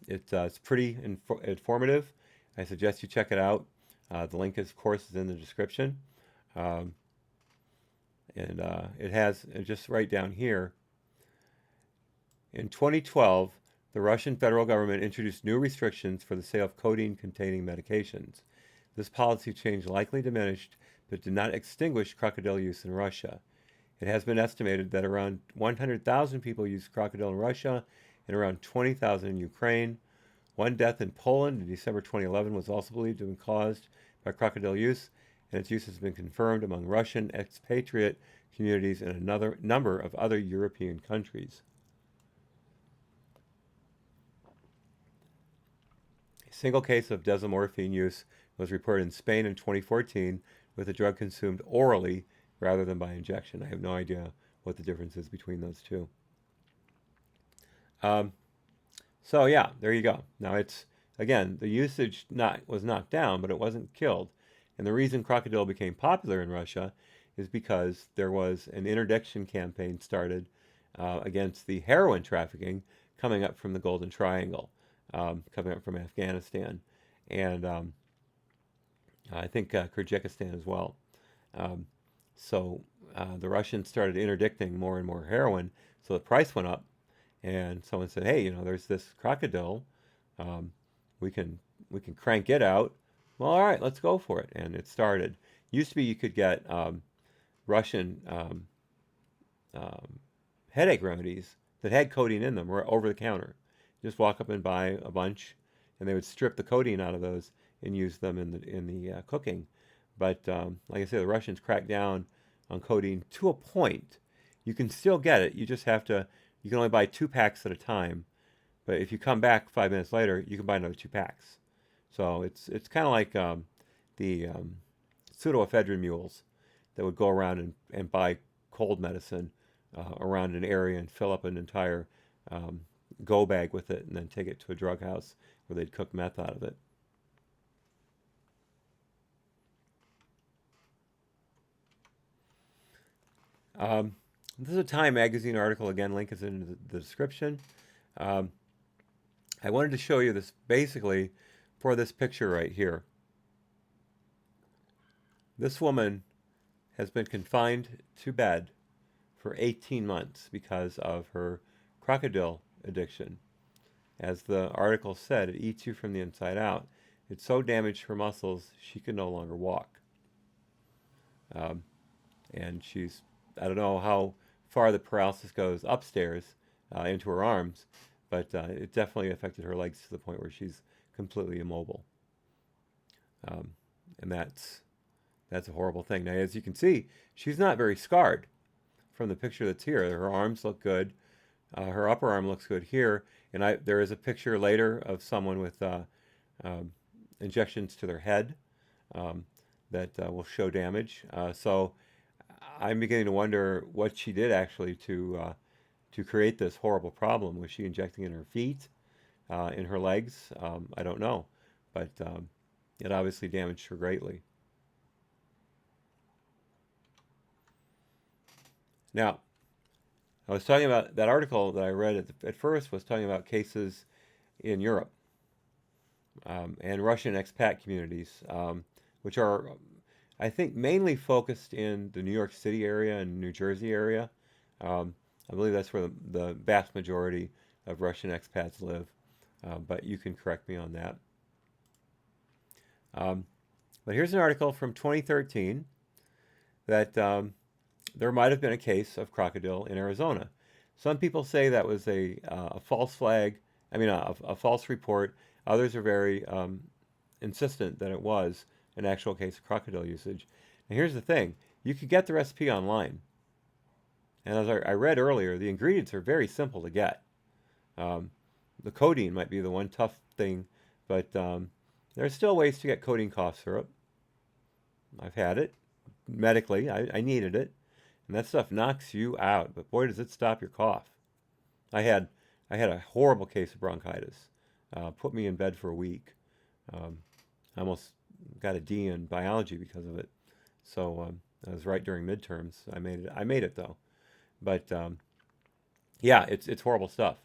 It's pretty informative. I suggest you check it out. The link, is, of course, is in the description. Um, and it has, just right down here, in 2012, the Russian federal government introduced new restrictions for the sale of codeine-containing medications. This policy change likely diminished, but did not extinguish Krokodil use in Russia. It has been estimated that around 100,000 people use Krokodil in Russia and around 20,000 in Ukraine. One death in Poland in December 2011 was also believed to have been caused by Krokodil use, and its use has been confirmed among Russian expatriate communities in another number of other European countries. A single case of desomorphine use was reported in Spain in 2014, with the drug consumed orally rather than by injection. I have no idea what the difference is between those two. So yeah, there you go. Now it's, again, the usage was knocked down, but it wasn't killed. And the reason Krokodil became popular in Russia is because there was an interdiction campaign started against the heroin trafficking coming up from the Golden Triangle, coming up from Afghanistan, and I think Kyrgyzstan as well. So the Russians started interdicting more and more heroin, so the price went up, and someone said, "Hey, there's this Krokodil, we can crank it out." Well, all right, let's go for it, and it started. Used to be you could get Russian headache remedies that had codeine in them, were over the counter. You just walk up and buy a bunch, and they would strip the codeine out of those and use them in the cooking. But like I said, the Russians cracked down on codeine to a point. You can still get it. You just have to. You can only buy 2 packs at a time. But if you come back 5 minutes later, you can buy another 2 packs. So it's kind of like the pseudoephedrine mules that would go around and buy cold medicine around an area and fill up an entire go bag with it and then take it to a drug house where they'd cook meth out of it. This is a Time magazine article. Again, link is in the description. I wanted to show you this basically for this picture right here. This woman has been confined to bed for 18 months because of her Krokodil addiction. As the article said, it eats you from the inside out. It so damaged her muscles she could no longer walk. And she's, I don't know how far the paralysis goes upstairs into her arms, but it definitely affected her legs to the point where she's completely immobile. And that's a horrible thing. Now, as you can see, she's not very scarred from the picture that's here. Her arms look good. Her upper arm looks good here. And there is a picture later of someone with injections to their head that will show damage. So I'm beginning to wonder what she did actually to create this horrible problem. Was she injecting in her feet, in her legs? I don't know, but it obviously damaged her greatly. Now, I was talking about that article that I read at first was talking about cases in Europe and Russian expat communities, which are, I think, mainly focused in the New York City area and New Jersey area. I believe that's where the vast majority of Russian expats live, but you can correct me on that. But here's an article from 2013 that there might have been a case of Krokodil in Arizona. Some people say that was a false flag, a false report. Others are very insistent that it was an actual case of Krokodil usage. Now here's the thing, you could get the recipe online. And as I read earlier, the ingredients are very simple to get. The codeine might be the one tough thing, but there's still ways to get codeine cough syrup. I've had it medically. I needed it. And that stuff knocks you out, but boy, does it stop your cough. I had a horrible case of bronchitis. Put me in bed for a week. I almost got a D in biology because of it. So that was right during midterms. I made it though. But yeah, it's horrible stuff.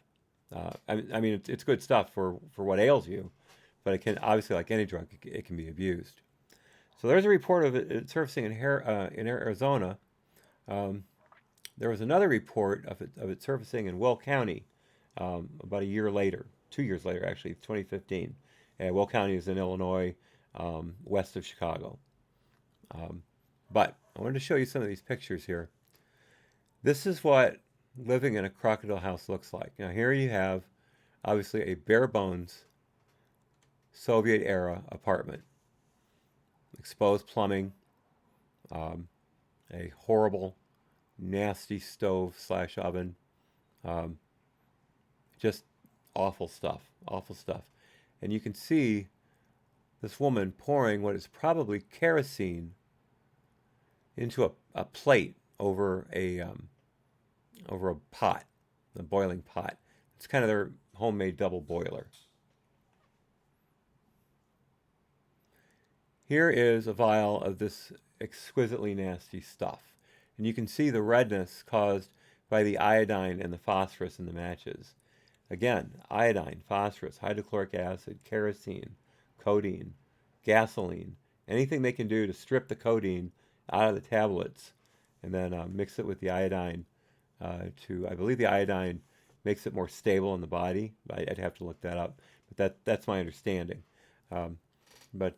I mean, it's good stuff for what ails you, but it can obviously, like any drug, it can be abused. So there's a report of it surfacing in Arizona. Um, there was another report of it surfacing in Will County about a year later, 2 years later, actually, 2015. And Will County is in Illinois, west of Chicago. Um, but I wanted to show you some of these pictures here. This is what living in a Krokodil house looks like. Now, here you have obviously a bare bones Soviet era apartment, exposed plumbing, um, a horrible, nasty stove slash oven, um, just awful stuff, awful stuff. And you can see this woman pouring what is probably kerosene into a plate over a pot, a boiling pot. It's kind of their homemade double boiler. Here is a vial of this exquisitely nasty stuff. And you can see the redness caused by the iodine and the phosphorus in the matches. Again, iodine, phosphorus, hydrochloric acid, kerosene, codeine, gasoline, anything they can do to strip the codeine out of the tablets and then mix it with the iodine I believe the iodine makes it more stable in the body. I'd have to look that up, but that's my understanding. Um, but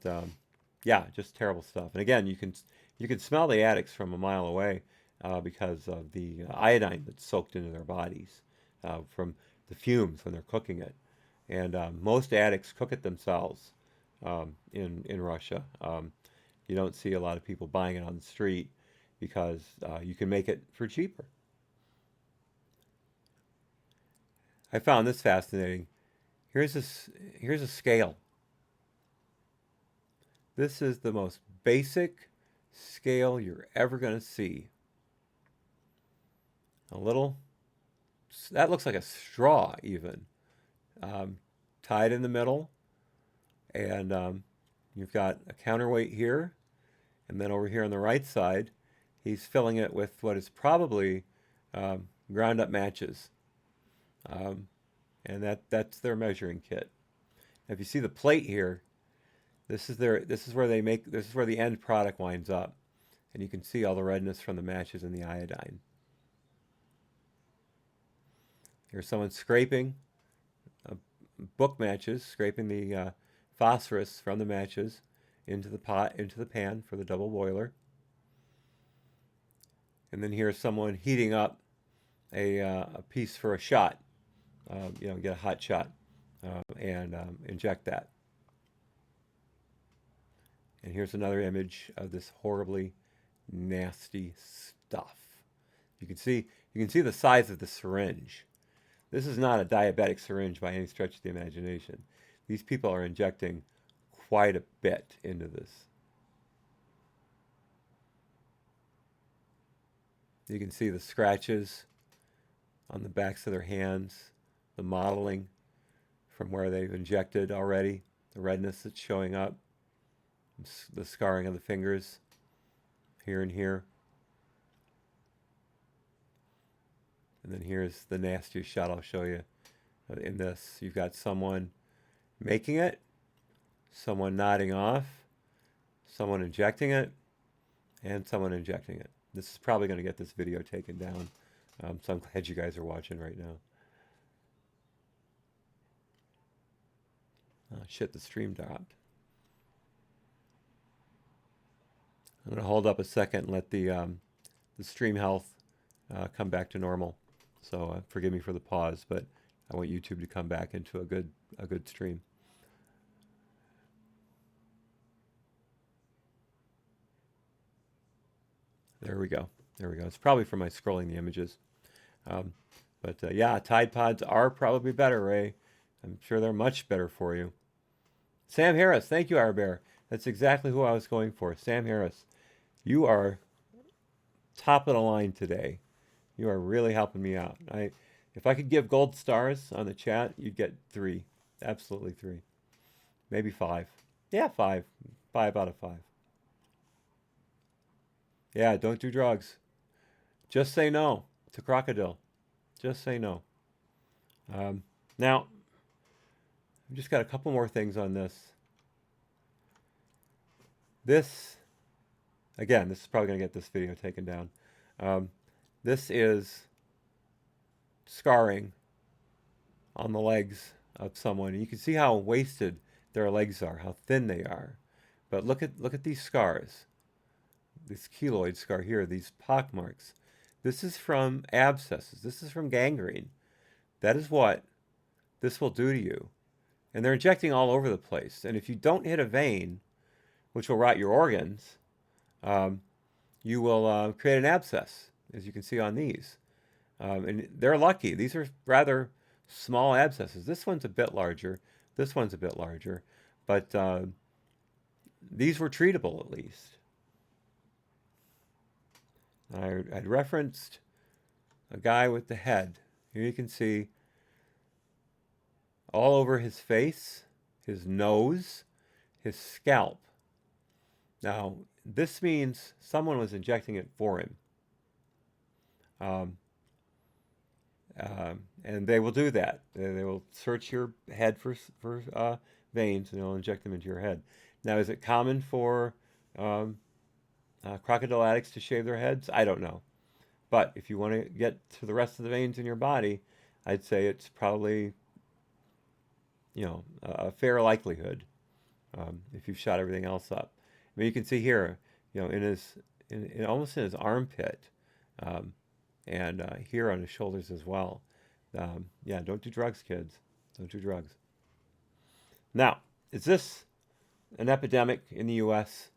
yeah, just terrible stuff. And again, you can smell the addicts from a mile away because of the iodine that's soaked into their bodies from the fumes when they're cooking it. And most addicts cook it themselves in Russia. You don't see a lot of people buying it on the street because you can make it for cheaper. I found this fascinating. Here's a scale. This is the most basic scale you're ever going to see. That looks like a straw even, tied in the middle. And you've got a counterweight here. And then over here on the right side, he's filling it with what is probably ground up matches. And that's their measuring kit. Now, if you see the plate here, this is where the end product winds up. And you can see all the redness from the matches and the iodine. Here's someone scraping book matches, scraping the phosphorus from the matches into the pan for the double boiler. And then here's someone heating up a piece for a shot. Get a hot shot and inject that. And here's another image of this horribly nasty stuff. You can see the size of the syringe. This is not a diabetic syringe by any stretch of the imagination. These people are injecting quite a bit into this. You can see the scratches on the backs of their hands, the mottling from where they've injected already, the redness that's showing up, the scarring of the fingers here and here. And then here's the nastiest shot I'll show you. In this, you've got someone making it, someone nodding off, someone injecting it, and someone injecting it. This is probably going to get this video taken down, so I'm glad you guys are watching right now. Oh, shit, the stream dropped. I'm going to hold up a second and let the stream health come back to normal. So forgive me for the pause, but I want YouTube to come back into a good stream. There we go. There we go. It's probably from my scrolling the images. Yeah, Tide Pods are probably better, Ray. I'm sure they're much better for you. Sam Harris, thank you, Bear. That's exactly who I was going for. Sam Harris, you are top of the line today. You are really helping me out. If I could give gold stars on the chat, you'd get 3. Absolutely 3. Maybe 5. Yeah, 5. 5 out of 5. Yeah, don't do drugs. Just say no. to Krokodil. Just say no. Now, I've just got a couple more things on this. This, again, this is probably going to get this video taken down. This is scarring on the legs of someone. And you can see how wasted their legs are, how thin they are. But look at these scars. This keloid scar here, these pock marks. This is from abscesses. This is from gangrene. That is what this will do to you. And they're injecting all over the place. And if you don't hit a vein, which will rot your organs, you will create an abscess, as you can see on these. And they're lucky. These are rather small abscesses. This one's a bit larger. This one's a bit larger. But these were treatable, at least. I'd referenced a guy with the head. Here you can see all over his face, his nose, his scalp. Now, this means someone was injecting it for him. And they will do that. They will search your head for veins, and they'll inject them into your head. Now, is it common for crocodile addicts to shave their heads? I don't know. But if you want to get to the rest of the veins in your body, I'd say it's probably, a fair likelihood if you've shot everything else up. I mean, you can see here, almost in his armpit, and here on his shoulders as well. Yeah, don't do drugs, kids. Don't do drugs. Now, is this an epidemic in the U.S.?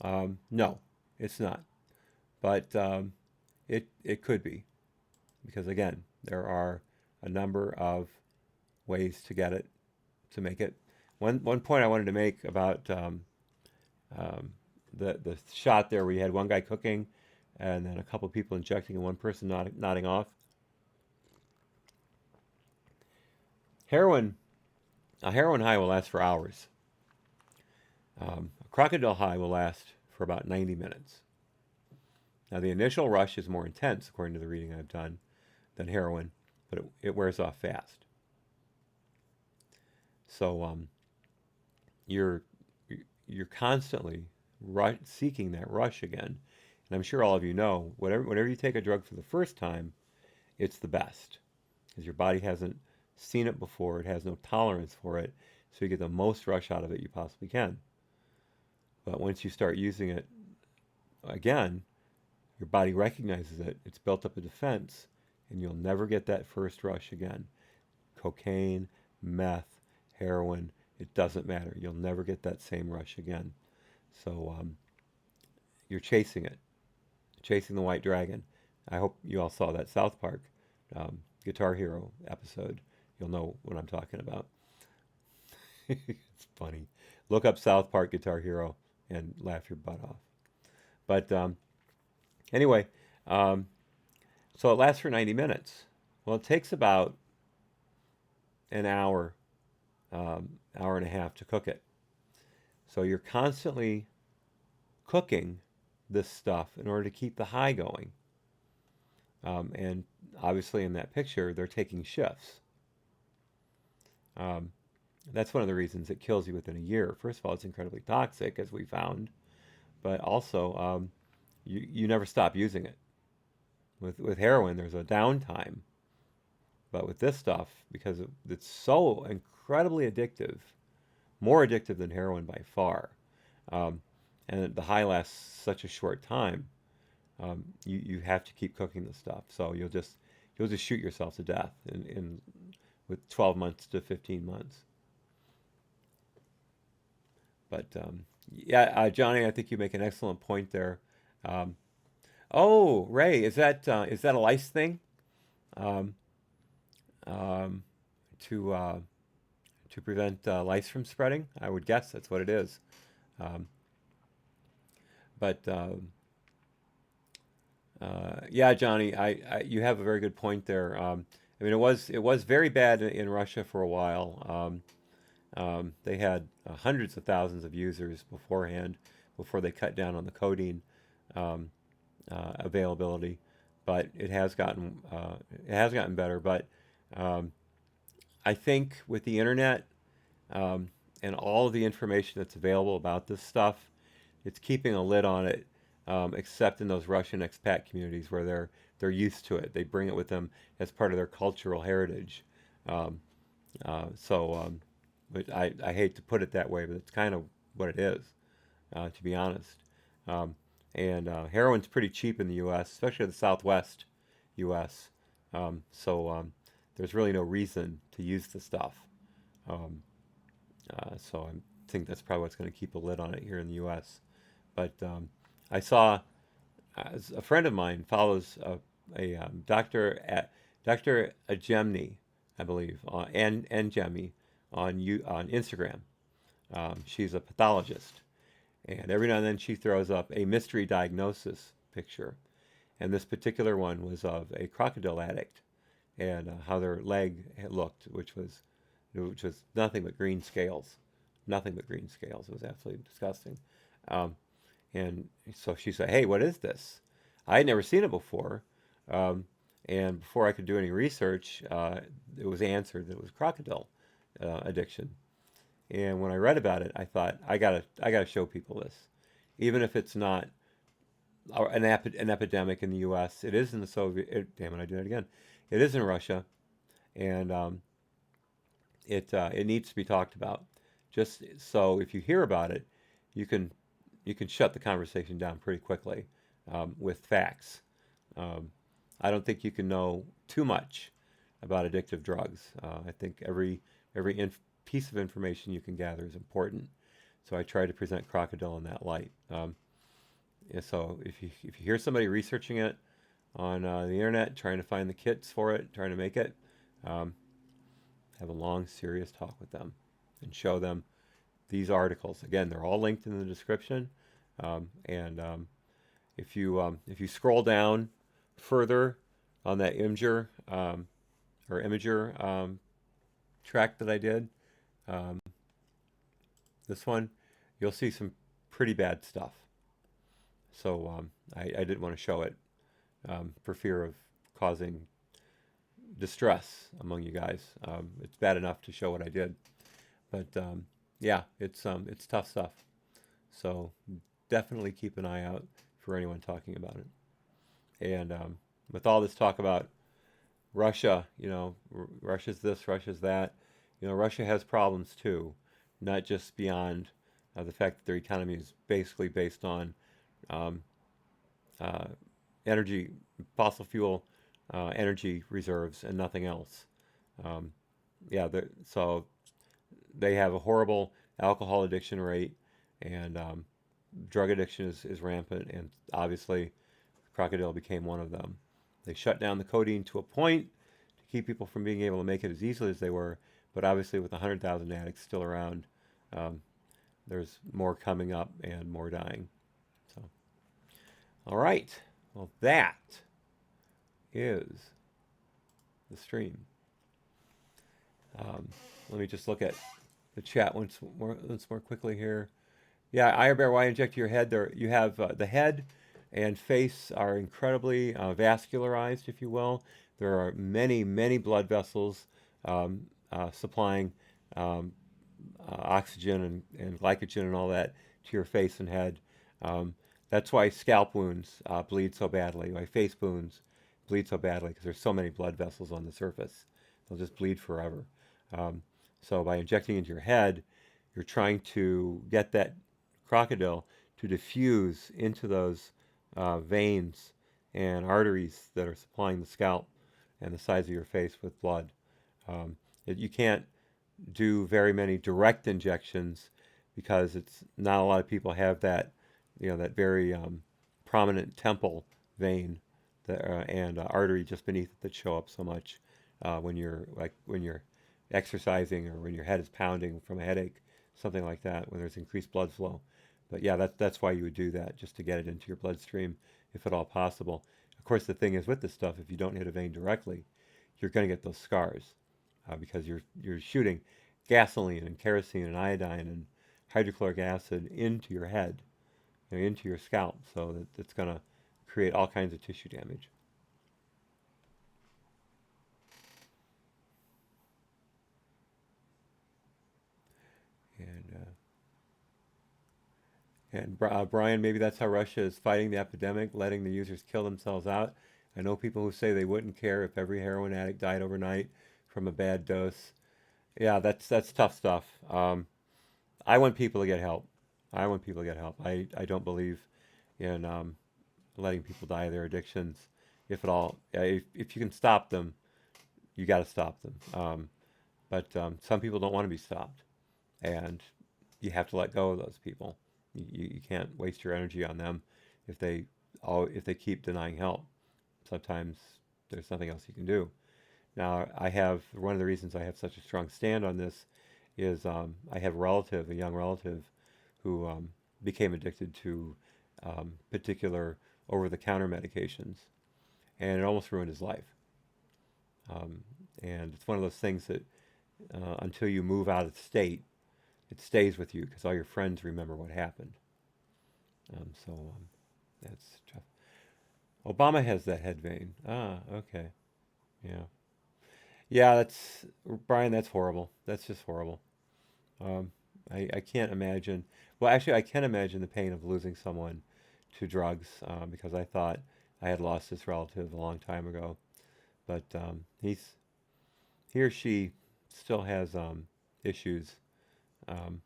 No, it's not. But it could be. Because, again, there are a number of ways to get it, to make it. One point I wanted to make about the shot there where you had one guy cooking and then a couple people injecting and one person nodding off. A heroin high will last for hours. A crocodile high will last for about 90 minutes. Now, the initial rush is more intense, according to the reading I've done, than heroin, but it wears off fast. So you're constantly seeking that rush again. And I'm sure all of you know, whenever you take a drug for the first time, it's the best. Because your body hasn't seen it before, it has no tolerance for it, so you get the most rush out of it you possibly can. But once you start using it again, your body recognizes it, it's built up a defense, and you'll never get that first rush again. Cocaine, meth, heroin, it doesn't matter. You'll never get that same rush again. So you're chasing it, chasing the white dragon. I hope you all saw that South Park Guitar Hero episode. You'll know what I'm talking about. It's funny. Look up South Park Guitar Hero and laugh your butt off. But anyway, so it lasts for 90 minutes. Well, it takes about an hour, hour and a half to cook it. So you're constantly cooking this stuff in order to keep the high going. And obviously in that picture, they're taking shifts. That's one of the reasons it kills you within a year. First of all, it's incredibly toxic, as we found. But also, you never stop using it. With heroin, there's a downtime. But with this stuff, because it's so incredibly addictive, more addictive than heroin by far, and the high lasts such a short time, you have to keep cooking the stuff. So you'll just shoot yourself to death with 12 months to 15 months. But yeah, Johnny, I think you make an excellent point there. Oh, Ray, is that a lice thing? To prevent lice from spreading? I would guess that's what it is. But yeah, Johnny, you have a very good point there. I mean, it was very bad in Russia for a while. They had hundreds of thousands of users beforehand, before they cut down on the codeine availability. but it has gotten better. But um, I think with the internet and all of the information that's available about this stuff, it's keeping a lid on it, except in those Russian expat communities where they're used to it. They bring it with them as part of their cultural heritage. Um, but I hate to put it that way, but it's kind of what it is, to be honest. Um, and heroin's pretty cheap in the U.S., especially the Southwest U.S. There's really no reason to use the stuff. Um, so I think that's probably what's going to keep a lid on it here in the U.S. But I saw a friend of mine follows doctor at Dr. Ajemni, I believe, and Jemmy on Instagram. She's a pathologist, and every now and then she throws up a mystery diagnosis picture. And this particular one was of a crocodile addict and how their leg had looked, which was nothing but green scales, nothing but green scales. It was absolutely disgusting. Um, and so she said, "Hey, what is this? I had never seen it before." Um, and before I could do any research, it was answered that it was crocodile addiction. And when I read about it, I thought, I gotta show people this, even if it's not an epidemic in the U.S. It is in the Soviet. Damn it, I did it again. It is in Russia, and it needs to be talked about. Just so if you hear about it, you can you can shut the conversation down pretty quickly with facts. Um, I don't think you can know too much about addictive drugs. I think every piece of information you can gather is important. So I try to present Crocodile in that light. Yeah, so if you hear somebody researching it on the internet, trying to find the kits for it, trying to make it, um, have a long, serious talk with them and show them these articles. Again, they're all linked in the description. And if you scroll down further on that Imager track that I did, um, this one, you'll see some pretty bad stuff. So I didn't want to show it for fear of causing distress among you guys. It's bad enough to show what I did, but yeah, it's tough stuff. So definitely keep an eye out for anyone talking about it. And with all this talk about Russia, Russia's this, Russia's that. Russia has problems too, not just beyond the fact that their economy is basically based on um, uh, energy, fossil fuel energy reserves, and nothing else. Um, yeah, so they have a horrible alcohol addiction rate, and drug addiction is rampant, and obviously, Crocodile became one of them. They shut down the codeine to a point to keep people from being able to make it as easily as they were, but obviously, with 100,000 addicts still around, um, there's more coming up and more dying. So, all right. Well, that is the stream. Let me just look at the chat once more quickly here. Yeah, Iron Bear, why inject your head? There, you have the head and face are incredibly vascularized, if you will. There are many blood vessels supplying um, oxygen and glycogen and all that to your face and head. Um, that's why scalp wounds bleed so badly. Why face wounds bleed so badly because there's so many blood vessels on the surface. They'll just bleed forever. So by injecting into your head, you're trying to get that crocodile to diffuse into those veins and arteries that are supplying the scalp and the sides of your face with blood. You can't do very many direct injections because it's not a lot of people have that, that very prominent temple vein and artery just beneath it that show up so much when you're exercising or when your head is pounding from a headache, something like that, when there's increased blood flow. But yeah, that's why you would do that, just to get it into your bloodstream, if at all possible. Of course, the thing is with this stuff, if you don't hit a vein directly, you're going to get those scars because you're shooting gasoline and kerosene and iodine and hydrochloric acid into your head, into your scalp, so that it's going to create all kinds of tissue damage. And Brian, maybe that's how Russia is fighting the epidemic, letting the users kill themselves out. I know people who say they wouldn't care if every heroin addict died overnight from a bad dose. Yeah, that's tough stuff. I want people to get help. I want people to get help. I don't believe in letting people die of their addictions. If at all, if you can stop them, you got to stop them. But some people don't want to be stopped, and you have to let go of those people. You can't waste your energy on them if they keep denying help. Sometimes there's nothing else you can do. Now, I have one of the reasons I have such a strong stand on this is I have a young relative, who became addicted to particular over-the-counter medications, and it almost ruined his life. And it's one of those things that until you move out of the state, it stays with you because all your friends remember what happened. That's tough. Obama has that head vein. Ah, okay. Yeah. Yeah, Brian, that's horrible. That's just horrible. I can't imagine. Well, actually, I can imagine the pain of losing someone to drugs because I thought I had lost this relative a long time ago. But he or she still has issues um,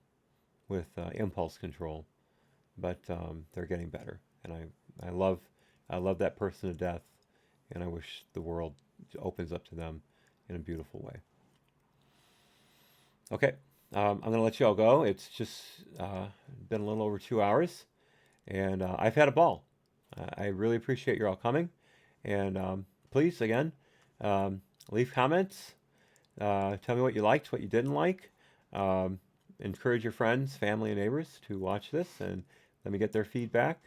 with impulse control, but they're getting better, and I love that person to death, and I wish the world opens up to them in a beautiful way. Okay, I'm going to let you all go. It's just been a little over 2 hours, and I've had a ball. I really appreciate you all coming, and please, again, leave comments. Tell me what you liked, what you didn't like. Encourage your friends, family, and neighbors to watch this, and let me get their feedback.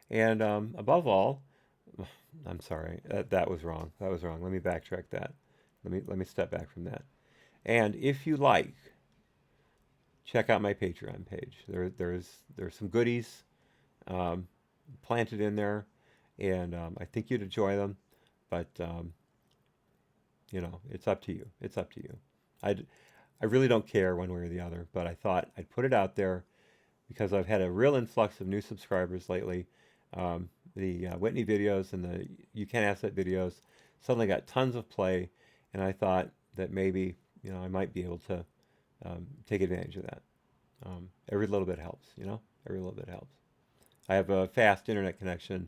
And above all, I'm sorry, that was wrong. That was wrong. Let me backtrack that. Let me step back from that. And if you like, check out my Patreon page. There's some goodies planted in there, and I think you'd enjoy them. But it's up to you. It's up to you. I really don't care one way or the other, but I thought I'd put it out there because I've had a real influx of new subscribers lately. The Whitney videos and the You Can't Ask That videos suddenly got tons of play, and I thought that maybe I might be able to take advantage of that. Every little bit helps, every little bit helps. I have a fast internet connection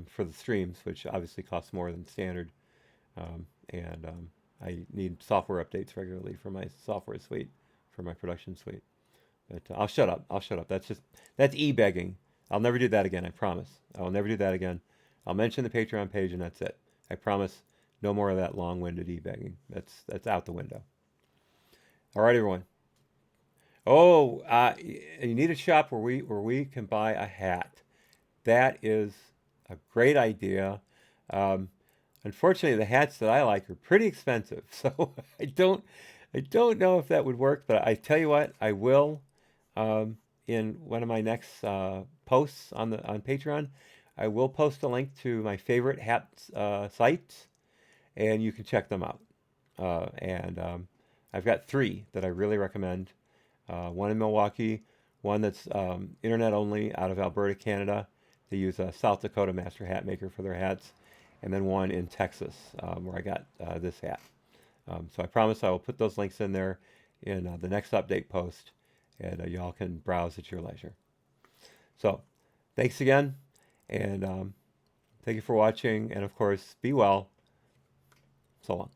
for the streams, which obviously costs more than standard, and I need software updates regularly for my software suite, for my production suite. But I'll shut up. I'll shut up. That's e-begging. I'll never do that again. I promise. I'll never do that again. I'll mention the Patreon page and that's it. I promise. No more of that long-winded e-begging. That's out the window. All right, everyone. Oh, you need a shop where we can buy a hat. That is a great idea. Unfortunately, the hats that I like are pretty expensive, so I don't know if that would work. But I tell you what, I will. In one of my next posts on Patreon, I will post a link to my favorite hat sites, and you can check them out. And I've got 3 that I really recommend. One in Milwaukee, one that's internet only out of Alberta, Canada. They use a South Dakota master hat maker for their hats. And then one in Texas where I got this hat. So I promise I will put those links in there in the next update post, and y'all can browse at your leisure. So thanks again, and thank you for watching, and of course, be well. So long.